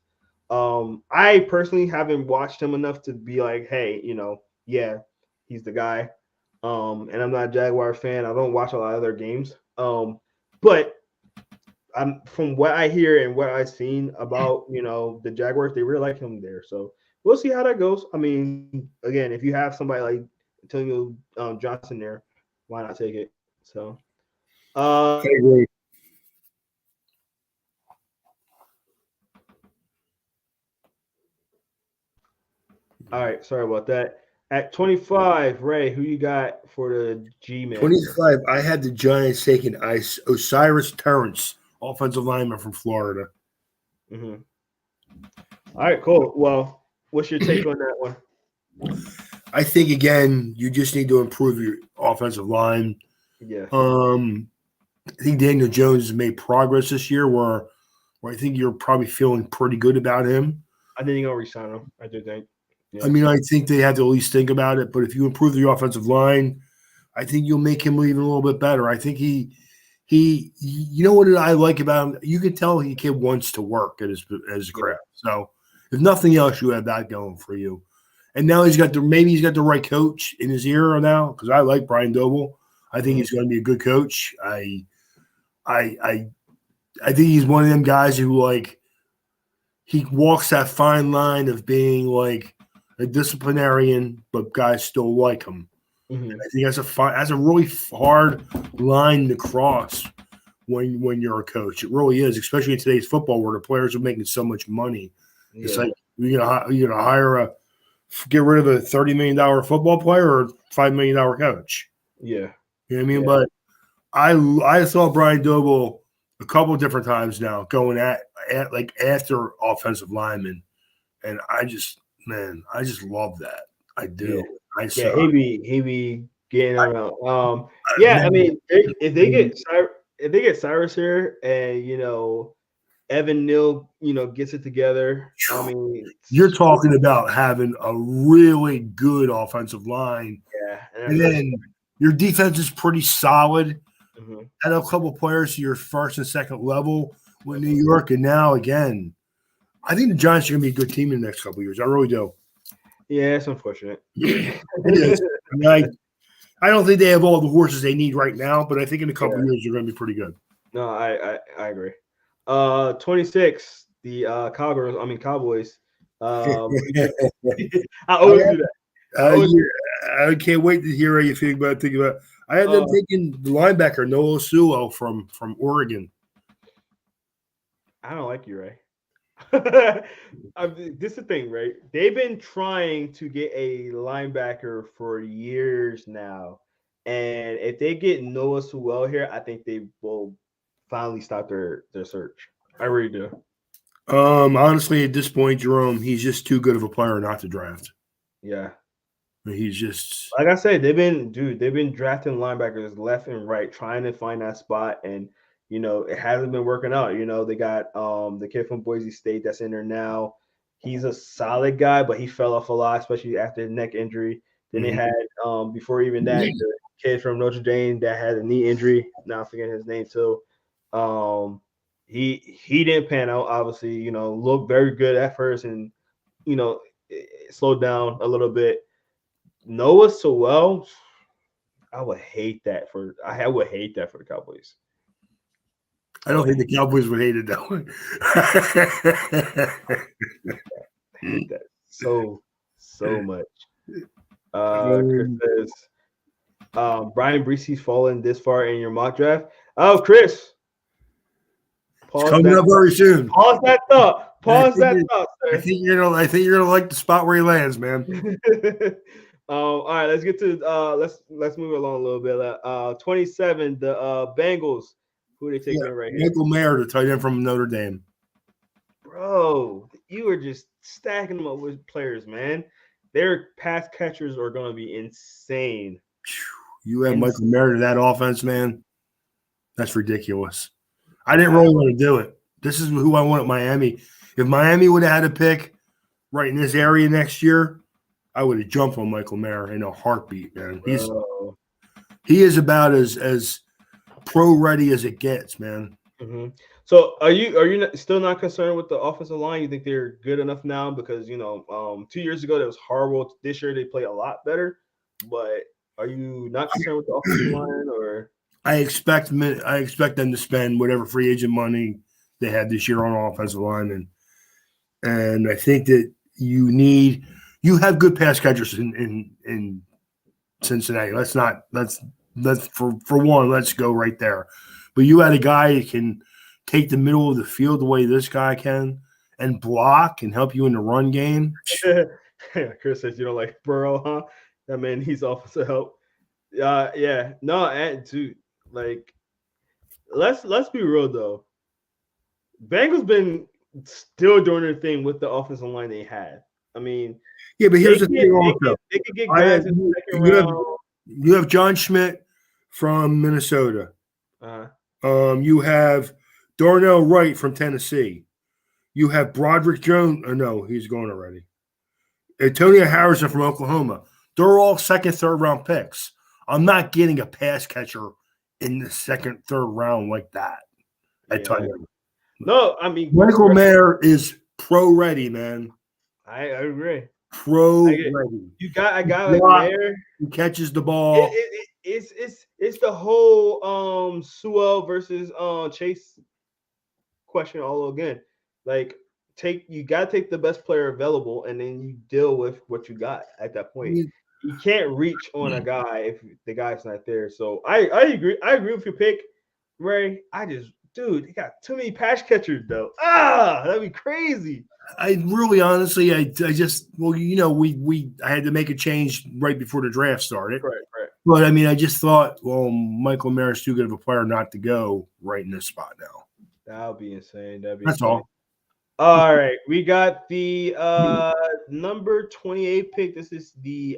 I personally haven't watched him enough to be like, hey, yeah, he's the guy. And I'm not a Jaguar fan. I don't watch a lot of their games. But I'm from what I hear and what I've seen about the Jaguars, they really like him there. So we'll see how that goes. I mean, again, if you have somebody like Antonio Johnson there, why not take it? So, I agree. all right, sorry about that. At 25, Ray, who you got for the G men? 25. I had the Giants taking Osiris Terrence, offensive lineman from Florida. Mm-hmm. All right, cool. Well, what's your take on that one? I think again, you just need to improve your offensive line. Yeah, I think Daniel Jones has made progress this year where I think you're probably feeling pretty good about him. I think you're gonna resign him. I do think. Yeah. I mean, I think they have to at least think about it. But if you improve the offensive line, I think you'll make him even a little bit better. I think you know what I like about him? You can tell the kid wants to work at his craft. So if nothing else, you have that going for you. And now he's got the right coach in his ear now because I like Brian Doble. I think he's going to be a good coach. I think he's one of them guys who he walks that fine line of being like a disciplinarian, but guys still like him. Mm-hmm. I think that's a really hard line to cross when you're a coach. It really is, especially in today's football where the players are making so much money. It's Yeah. like you're gonna hire get rid of a $30 million football player or $5 million coach. Yeah. You know what I mean? Yeah. But I saw Brian Doble a couple different times now going at like after offensive linemen, and I just love that. I Yeah. do. I Yeah. saw He be getting around. Yeah. I man, mean, if they get Cyrus here, and Evan Neal, gets it together. I mean, you're talking about having a really good offensive line, yeah, and and that's then your defense is pretty solid. mhm, Add a couple players to your first and second level with New mhm. York, and now again, I think the Giants are going to be a good team in the next couple of years. I really do. Yeah, it's unfortunate. It is. I mean, I don't think they have all the horses they need right now, but I think in a couple of Yeah. years they're going to be pretty good. No, I agree. 26, the Cowboys. Who you think? I I, always do that. I always I can't wait to hear how you think about. I had them uh, taking the linebacker Noah Sewell from Oregon. I don't like you, Ray. This is the thing, right? They've been trying to get a linebacker for years now, and if they get Noah Sewell here, I think they will finally stop their search. I really do. Honestly, at this point, Jerome, he's just too good of a player not to draft. Yeah. He's just Like I said, they've been drafting linebackers left and right, trying to find that spot, and it hasn't been working out. They got the kid from Boise State that's in there now. He's a solid guy, but he fell off a lot, especially after his neck injury. Then they had before even that the kid from Notre Dame that had a knee injury. Now I'm forgetting his name too. Um, he didn't pan out. Obviously, looked very good at first, and it slowed down a little bit. Noah Sewell, I would hate that for the Cowboys. I I don't would think the Cowboys would hate it that hate that so much. Chris way. says, Brian Breesy's fallen this far in your mock draft. Oh, Chris, It's pause coming that up very soon. pause that thought. I Pause think that you thought, sir. I think you're gonna like the spot where he lands, man. All right, let's get to let's move along a little bit. 27, the Bengals. Who are they Yeah, taking in right here? Michael Mayer, the tight end from Notre Dame. Bro, you are just stacking them up with players, man. Their pass catchers are going to be insane. You have And Michael Mayer to that offense, man. That's ridiculous. I didn't really want to do it. This is who I want at Miami. If Miami would have had a pick right in this area next year, I would have jumped on Michael Mayer in a heartbeat, man. He is about as pro ready as it gets, man. mm-hmm. So are you still not concerned with the offensive line? You think they're good enough now? Because 2 years ago that was horrible. This year they play a lot better. But are you not concerned with the offensive line or? I expect them to spend whatever free agent money they had this year on offensive linemen, and I think that you have good pass catchers in Cincinnati. Let's for one, let's go right there. But you had a guy who can take the middle of the field the way this guy can and block and help you in the run game. Chris says you don't like Burrow, huh? That man he's offensive help. Yeah, no, and dude, like let's be real though. Bengals been still doing their thing with the offensive line they had. I mean, Yeah, but they here's the can thing they also. can they can get guys in the second round. You have John Schmidt from Minnesota. Uh, You have Darnell Wright from Tennessee. You have Broderick Jones. Oh, no, he's gone already. Antonio Harrison from Oklahoma. They're all second, third round picks. I'm not getting a pass catcher in the second, third round like that. I yeah. tell you. No, I mean Michael Mayer is pro ready, man. I agree. Pro I get ready. you got a guy like Block, Mayer. he catches the It, ball. it, it's the whole Sewell versus Chase question all again. Like you got to take the best player available, and then you deal with what you got at that I point. mean, You can't reach on a guy if the guy's not there. So I agree. I agree with your pick, Ray. Dude, he got too many pass catchers though. That'd be crazy. I really, honestly, I just, well, I had to make a change right before the draft started. Correct, correct. But I mean, I just thought, well, Michael Maris too good of a player not to go right in this spot now. That'd be insane. That'd be That's insane. all. All right, we got the number 28 pick. This is the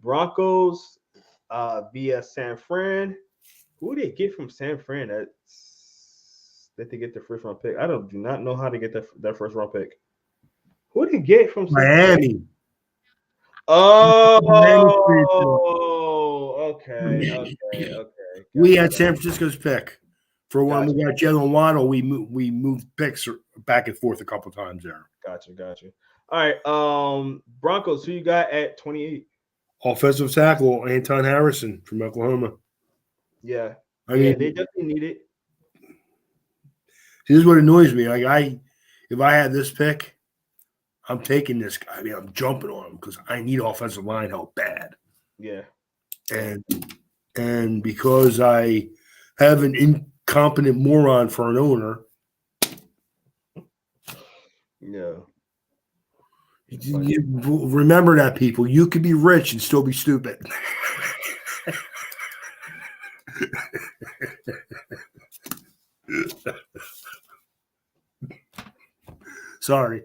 Broncos via San Fran. Who did they get from San Fran that they get their first round pick? I do not know how to get that first round pick. Who did they get from San Fran? Miami. Oh, Miami. okay. We Gotcha, had gotcha, San Francisco's pick. For when gotcha, we got Jalen Waddle, we moved picks back and forth a couple times there. gotcha. All right, Broncos. Who you got at 28? Offensive tackle Anton Harrison from Oklahoma. Yeah, I mean, they definitely need it. this is what annoys me. Like if I had this pick, I'm taking this guy. I mean, I'm jumping on him because I need offensive line help bad. Yeah, And because I have an incompetent moron for an owner. yeah. You remember that, people. You could be rich and still be stupid. Sorry.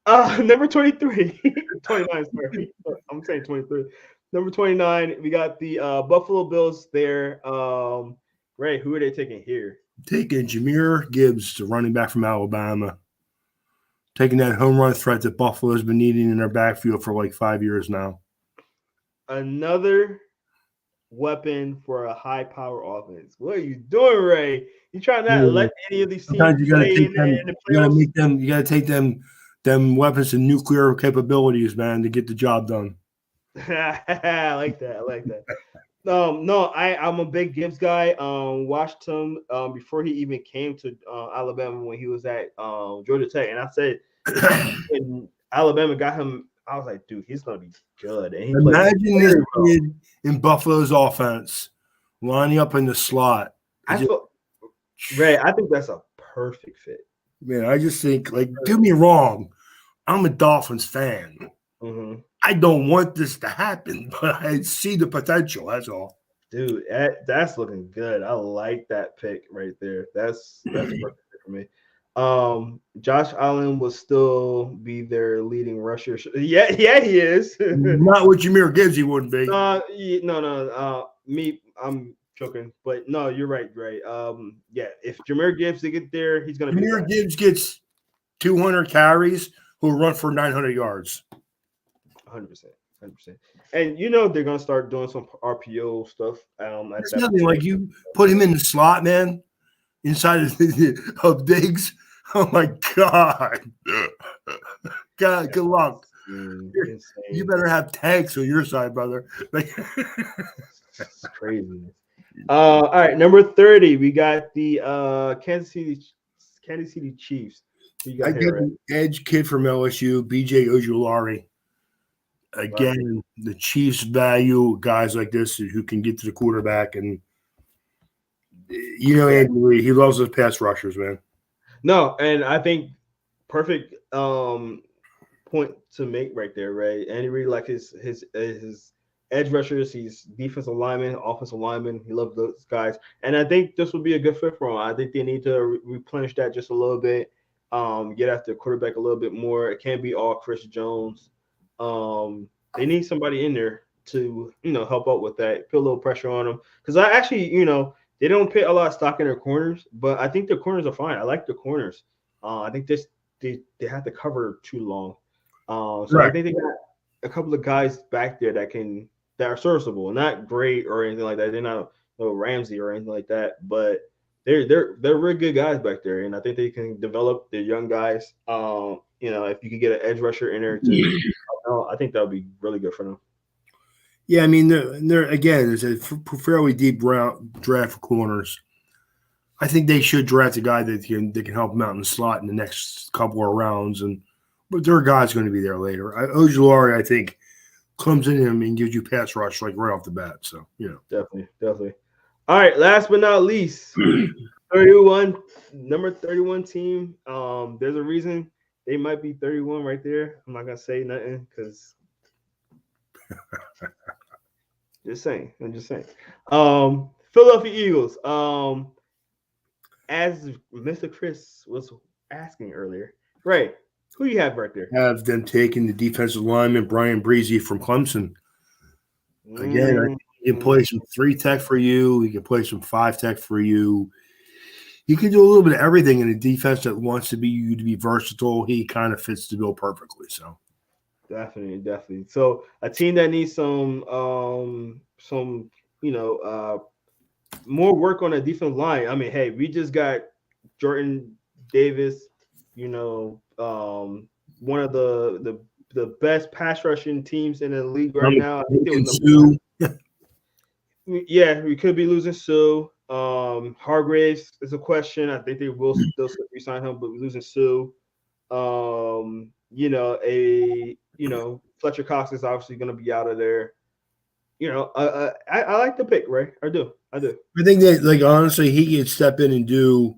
Number 23. 29, sorry. I'm saying 23. Number 29, we got the Buffalo Bills there. Ray, who are they taking here? Taking Jahmyr Gibbs, the running back from Alabama. Taking that home run threat that Buffalo's been needing in their backfield for like 5 years now. Another weapon for a high power offense. What are you doing, Ray? You trying not to let any of these teams Sometimes you gotta play take in them. the You gotta playoffs? make them. You gotta take them weapons and nuclear capabilities, man, to get the job done. I like that. No, I'm a big Gibbs guy. Watched him before he even came to Alabama when he was at Georgia Tech, and I said when Alabama got him, I was like, dude, he's gonna be good. And he Imagine played this very well. kid in Buffalo's offense lining up in the slot. Ray, I think that's a perfect fit. Man, I just think, like, get me wrong, I'm a Dolphins fan. Mm-hmm. I don't want this to happen, but I see the potential. That's all. Dude, that's looking good. I like that pick right there. That's perfect for me. Josh Allen will still be their leading rusher. Yeah, he is. Not with Jahmyr Gibbs, he wouldn't be. No. I'm joking, but no, you're right. Yeah, if Jahmyr Gibbs to get there, he's gonna be. Jahmyr Gibbs gets 200 carries, who'll run for 900 yards. 100%. And they're gonna start doing some RPO stuff. It's nothing like you put him in the slot, man, inside of Diggs. Oh my God! Good luck. You better have tanks on your side, brother. It's crazy. All right, number 30, we got the Kansas City Chiefs. I get the edge kid from LSU, BJ Ojulari. Again, wow. The Chiefs value guys like this who can get to the quarterback, and Andy Reid, he loves those pass rushers, man. No, and I think perfect point to make right there, Ray. Andy Reid, like his edge rushers, he's defensive lineman, offensive lineman. He loves those guys, and I think this would be a good fit for him. I think they need to replenish that just a little bit, get after the quarterback a little bit more. It can't be all Chris Jones. They need somebody in there to help out with that, put a little pressure on them, because I actually they don't put a lot of stock in their corners, but I think their corners are fine. I like the corners. I think they have to cover too long. So right. I think they got a couple of guys back there that are serviceable, not great or anything like that. They're not Ramsey or anything like that, but they're really good guys back there, and I think they can develop their young guys. If you could get an edge rusher in there too, I think that would be really good for them. Yeah, I mean, they're again, it's a fairly deep draft for corners. I think they should draft a guy that can help them out in the slot in the next couple of rounds, but their guy's going to be there later. Ojulari, I think, comes in him and gives you pass rush like right off the bat. So definitely. All right, last but not least, 31, number 31 team. There's a reason they might be 31 right there. I'm not gonna say nothing because I'm just saying. Philadelphia Eagles. As Mr. Chris was asking earlier, right? Who you have right there? Have them taking the defensive lineman Brian Breezy from Clemson. Again, I think he can play some 3-tech for you. He can play some 5-tech for you. He can do a little bit of everything in a defense that wants to be versatile. He kind of fits the bill perfectly. So definitely. So a team that needs some more work on the defensive line. I mean, hey, we just got Jordan Davis, one of the best pass rushing teams in the league right now. I think yeah, we could be losing Sue. Hargraves is a question. I think they will still resign him, but we're losing Sue. Fletcher Cox is obviously going to be out of there. I like the pick, Ray. I do. I think that, honestly, he could step in and do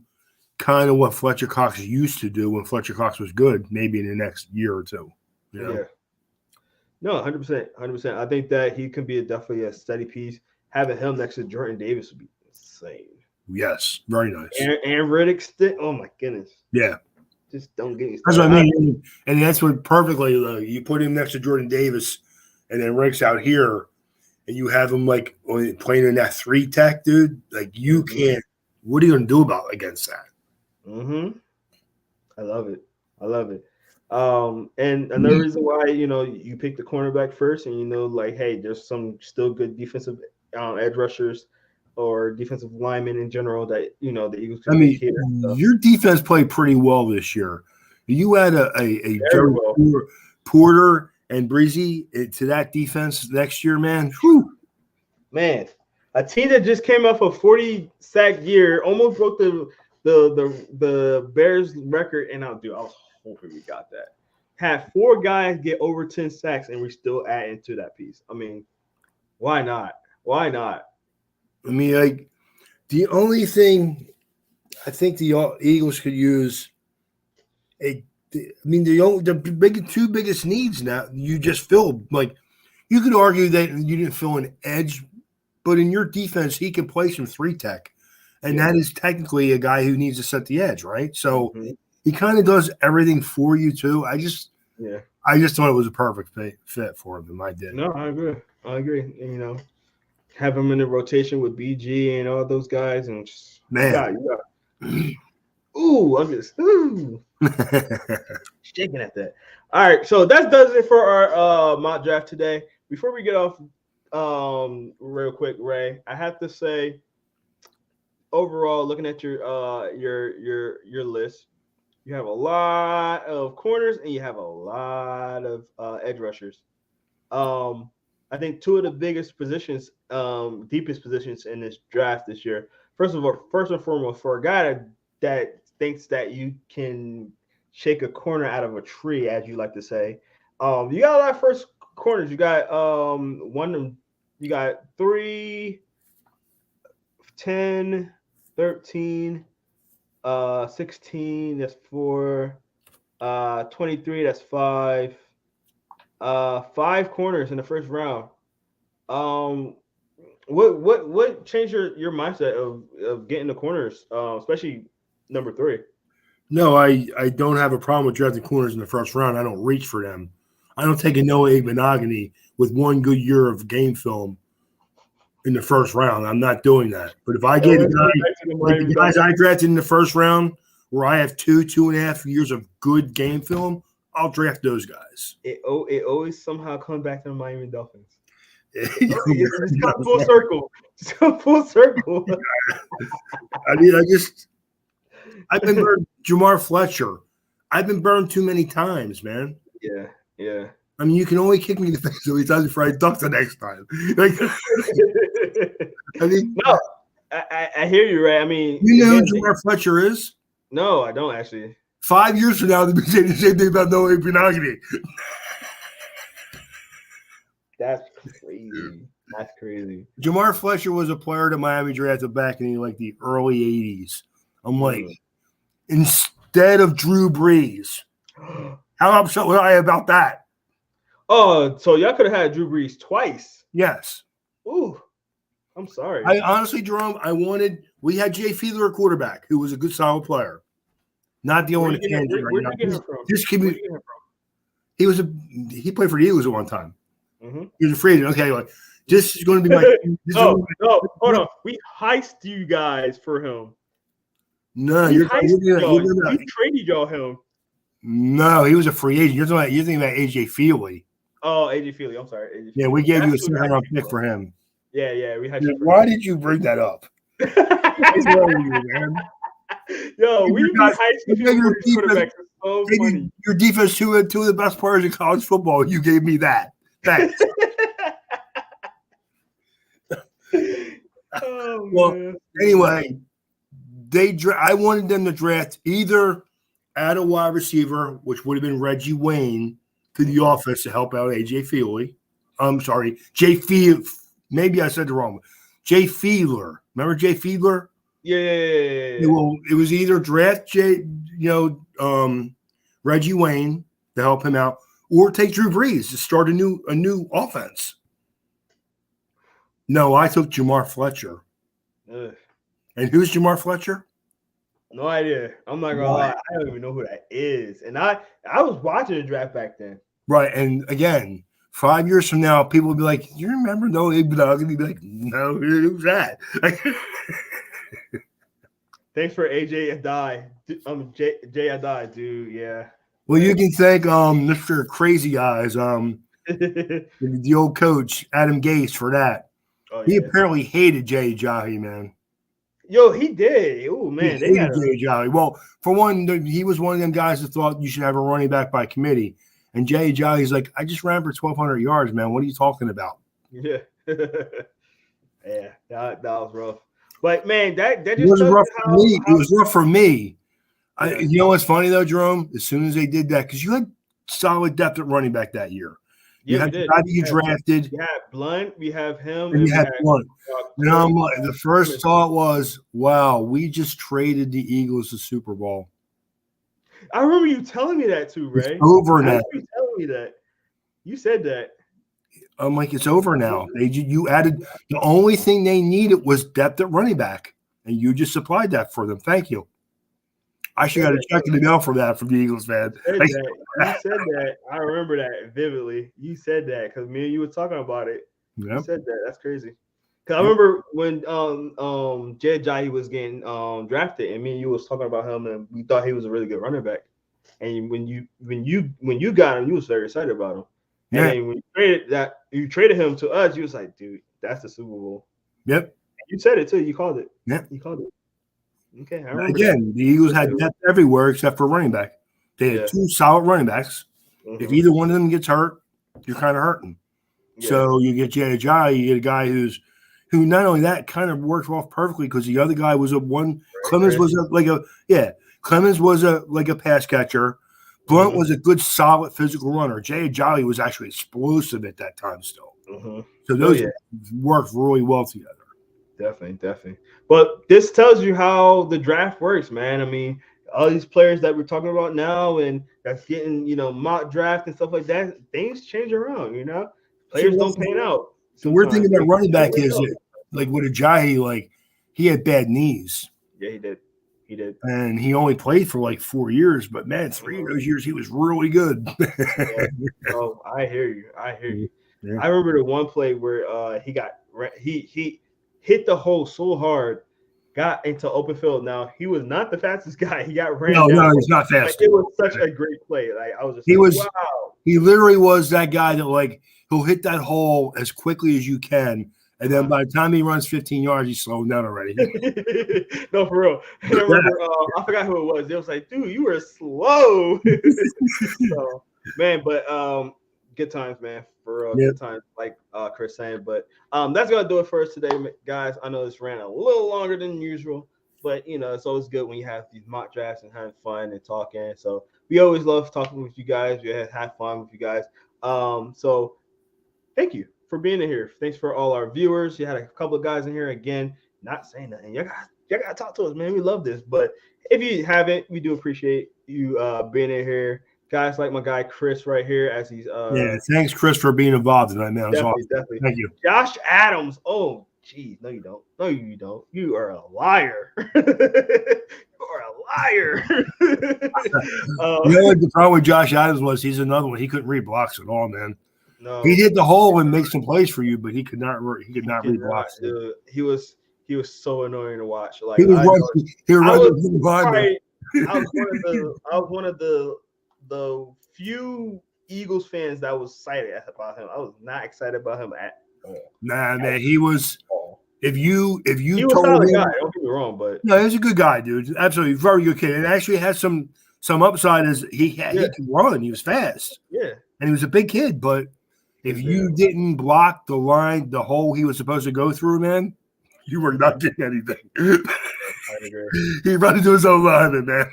kind of what Fletcher Cox used to do when Fletcher Cox was good, maybe in the next year or two. Yeah. No, 100%. I think that he can be definitely a steady piece. Having him next to Jordan Davis would be insane. Yes, very nice. And Riddick, oh my goodness. Yeah. Just don't get me started. That's what I mean. And that's what perfectly, you put him next to Jordan Davis, and then Rick's out here, and you have him playing in that 3-tech, dude. You can't. What are you going to do against that? I love it. And another reason why you pick the cornerback first, and hey, there's some still good defensive edge rushers or defensive linemen in general that the Eagles can take here. Your defense played pretty well this year. You had a Jerry Porter and Breezy to that defense next year, man. Whew. Man, a team that just came off a 40-sack year, almost broke the Bears record, and I was hoping we got that. Had 4 guys get over 10 sacks, and we're still adding to that piece. I mean, why not? I mean, the only thing I think the Eagles could use, the two biggest needs now you just filled. You could argue that you didn't fill an edge, but in your defense, he can play some 3-tech, and that is technically a guy who needs to set the edge, right? So he kind of does everything for you too. I just thought it was a perfect fit for them. I did. No, I agree. And, have him in the rotation with BG and all those guys, and just, man, I'm just shaking at that. All right, so that does it for our mock draft today. Before we get off, real quick, Ray, I have to say, overall, looking at your list, you have a lot of corners and you have a lot of edge rushers. I think 2 of the biggest positions, deepest positions in this draft this year. First and foremost, for a guy that thinks that you can shake a corner out of a tree, as you like to say, you got a lot of first corners. You got you got 3, 10, 13, 16. That's 4. 23. That's 5. 5 corners in the first round. What changed your mindset of getting the corners, especially number 3? No, I don't have a problem with drafting corners in the first round. I don't reach for them. I don't take a Noah Igbenogany with 1 good year of game film in the first round. I'm not doing that. But if I get the guys I drafted in the first round where I have 2.5 years of good game film, I'll draft those guys. It always somehow comes back to the Miami Dolphins. It's come full circle. It's come full circle. I mean, I've been burned. Jamar Fletcher. I've been burned too many times, man. Yeah. I mean, you can only kick me in the face so many times before I duck the next time. I hear you, right? I mean, You know who again, Jamar Fletcher is? no, I don't actually. 5 years from now, they'll be saying the same thing about Noah Benogany. That's crazy. That's crazy. Jamar Fletcher was a player that Miami drafted back in like the early 80s. I'm like, instead of Drew Brees, how upset was I about that? Oh, so y'all could have had Drew Brees twice. Yes. Ooh, I'm sorry. I honestly, Jerome, we had Jay Fiedler, a quarterback, who was a good, solid player. Not the only tangent right now. Where'd you get him from? He played for the Eagles at one time. Mm-hmm. He was a free agent. Okay, like, this is going to be my. No, hold on. We heist you guys for him. No, you traded y'all him. No, he was a free agent. You're thinking about AJ Feely. Oh, AJ Feely. I'm sorry. AJ yeah, we gave you a second-round pick for him. Yeah. We had. Why did you bring that up? What's wrong with you, man? Yo, we be heisting people quarterbacks. So funny. Your defense, two of the best players in college football. You gave me that. Thanks. Oh, well, man. Anyway, I wanted them to draft either at a wide receiver, which would have been Reggie Wayne, to the offense to help out AJ Feely. I'm sorry, Jay Fiedler. Maybe I said the wrong one. Jay Fiedler. Remember Jay Fiedler? Yeah. Well, it was either draft Reggie Wayne to help him out, or take Drew Brees to start a new offense. No, I took Jamar Fletcher. Ugh. And who's Jamar Fletcher? No idea. I'm not gonna lie. I don't even know who that is. And I was watching the draft back then. Right. And again, 5 years from now, people will be like, "You remember Noah Benogany?" And be like, "No, who's that?" Thanks for AJ Adai. Jay Adai, dude. Yeah. Well, you can thank Mr. Crazy Eyes, the old coach Adam Gase for that. Oh, he apparently hated Jay Ajayi, man. Yo, he did. Oh man, he hated Jay Ajayi. Well, for one, he was one of them guys that thought you should have a running back by committee. And Jay Ajayi's like, I just ran for 1,200 yards, man. What are you talking about? Yeah. Yeah, that was rough. But man, that just it was rough for me. It was rough for me. Yeah. You know what's funny though, Jerome? As soon as they did that, because you had solid depth at running back that year. Yeah, you had the guy that you drafted. We had Blunt. We have him. And you had Blunt. And I'm like, the first thought was, wow, we just traded the Eagles the Super Bowl. I remember you telling me that too, Ray. It's over now. You telling me that. You said that. I'm like, it's over now. You added the only thing they needed was depth at running back, and you just supplied that for them. Thank you. I should have got a check in the mail for that from the Eagles, man. You said that. I remember that vividly. You said that because me and you were talking about it. Yep. You said that. That's crazy. Because I remember when Jay Ajayi was getting drafted, and me and you was talking about him, and we thought he was a really good running back. And when you got him, you was very excited about him. Yeah. And when you traded him to us, you was like, dude, that's the Super Bowl. Yep. And you said it too. You called it. Yeah. You called it. Okay. Again, the Eagles had depth everywhere except for running back. They had two solid running backs. Mm-hmm. If either one of them gets hurt, you're kind of hurting. Yeah. So you get Jay Ajayi, you get a guy who not only that kind of worked off perfectly because the other guy was Clemens was Clemens was a pass catcher. Blunt was a good, solid physical runner. Jay Ajayi was actually explosive at that time still. Mm-hmm. So those worked really well together. Definitely. But this tells you how the draft works, man. I mean, all these players that we're talking about now and that's getting, mock draft and stuff like that, things change around, Players don't pan out. So we're thinking about running back is like with Ajayi, he had bad knees. Yeah, he did. And he only played for 4 years, but man, 3 of those years he was really good. Oh, I hear you. Yeah. I remember the one play where he hit the hole so hard, got into open field. Now he was not the fastest guy. He got ran. No, he's not fast. It was such a great play. I was just wow. He literally was that guy that he'll hit that hole as quickly as you can. And then by the time he runs 15 yards, he's slowing down already. No, for real. And I remember, I forgot who it was. They was like, dude, you were slow. So, man, but good times, man. For real, Yep. good times, like Chris saying. But that's gonna do it for us today, guys. I know this ran a little longer than usual, but it's always good when you have these mock drafts and having fun and talking. So we always love talking with you guys. We have fun with you guys. So thank you for being in here. Thanks for all our viewers. You had a couple of guys in here again, not saying nothing. You gotta talk to us, man. We love this. But if you haven't, we do appreciate you being in here. Guys like my guy Chris right here, as he's Yeah. Thanks, Chris, for being involved tonight, man. It was definitely, awesome. definitely. Thank you. Josh Adams. Oh, geez, no, you don't. No, you don't. You are a liar. You are a liar. You know what the problem with Josh Adams was? He's another one. He couldn't read blocks at all, man. He No, hit the hole and make some plays for you, but he could not. He could he not read cannot. blocks. He was so annoying to watch. He Like was I know running. He was I running was the lineman. probably I was one of the few Eagles fans that was excited about him. I was not excited about him at all. Nah, man, he was. All. If you He was a told solid guy. him, Don't get me wrong, but no, he's a good guy, dude. Absolutely, very good kid. And actually had some upside as he could run. He was fast, yeah, and he was a big kid. But if you didn't block the line, the hole he was supposed to go through, man, you were not getting anything. I agree. He run into his own lineman, man.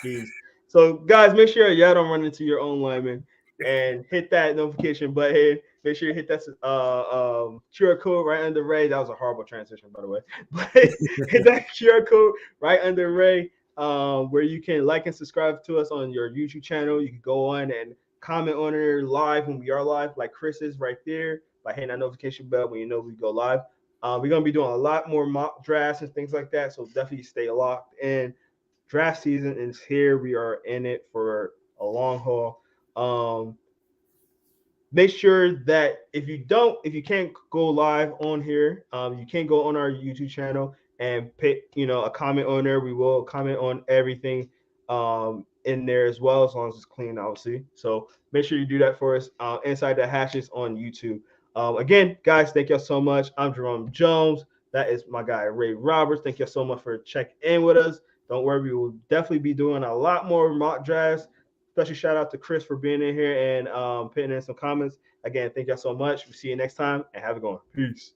Jeez. So guys, make sure y'all don't run into your own lineman and hit that notification button. Make sure you hit that QR code right under Ray. That was a horrible transition, by the way. But hit that QR code right under Ray, where you can like and subscribe to us on your YouTube channel. You can go on and comment on it live when we are live, like Chris is right there, by hitting that notification bell when you know we go live. We're gonna be doing a lot more mock drafts and things like that, so definitely stay locked in. Draft season is here. We are in it for a long haul. Make sure that if you can't go live on here, you can go on our YouTube channel and pick, a comment on there. We will comment on everything in there as well, as long as it's clean, obviously. So make sure you do that for us inside the hashes on YouTube. Again, guys, thank y'all so much. I'm Jerome Jones. That is my guy Ray Roberts. Thank you so much for checking in with us. Don't worry, we will definitely be doing a lot more mock drafts. Special shout out to Chris for being in here and putting in some comments. Again, thank y'all so much. We'll see you next time and have a good one. Peace.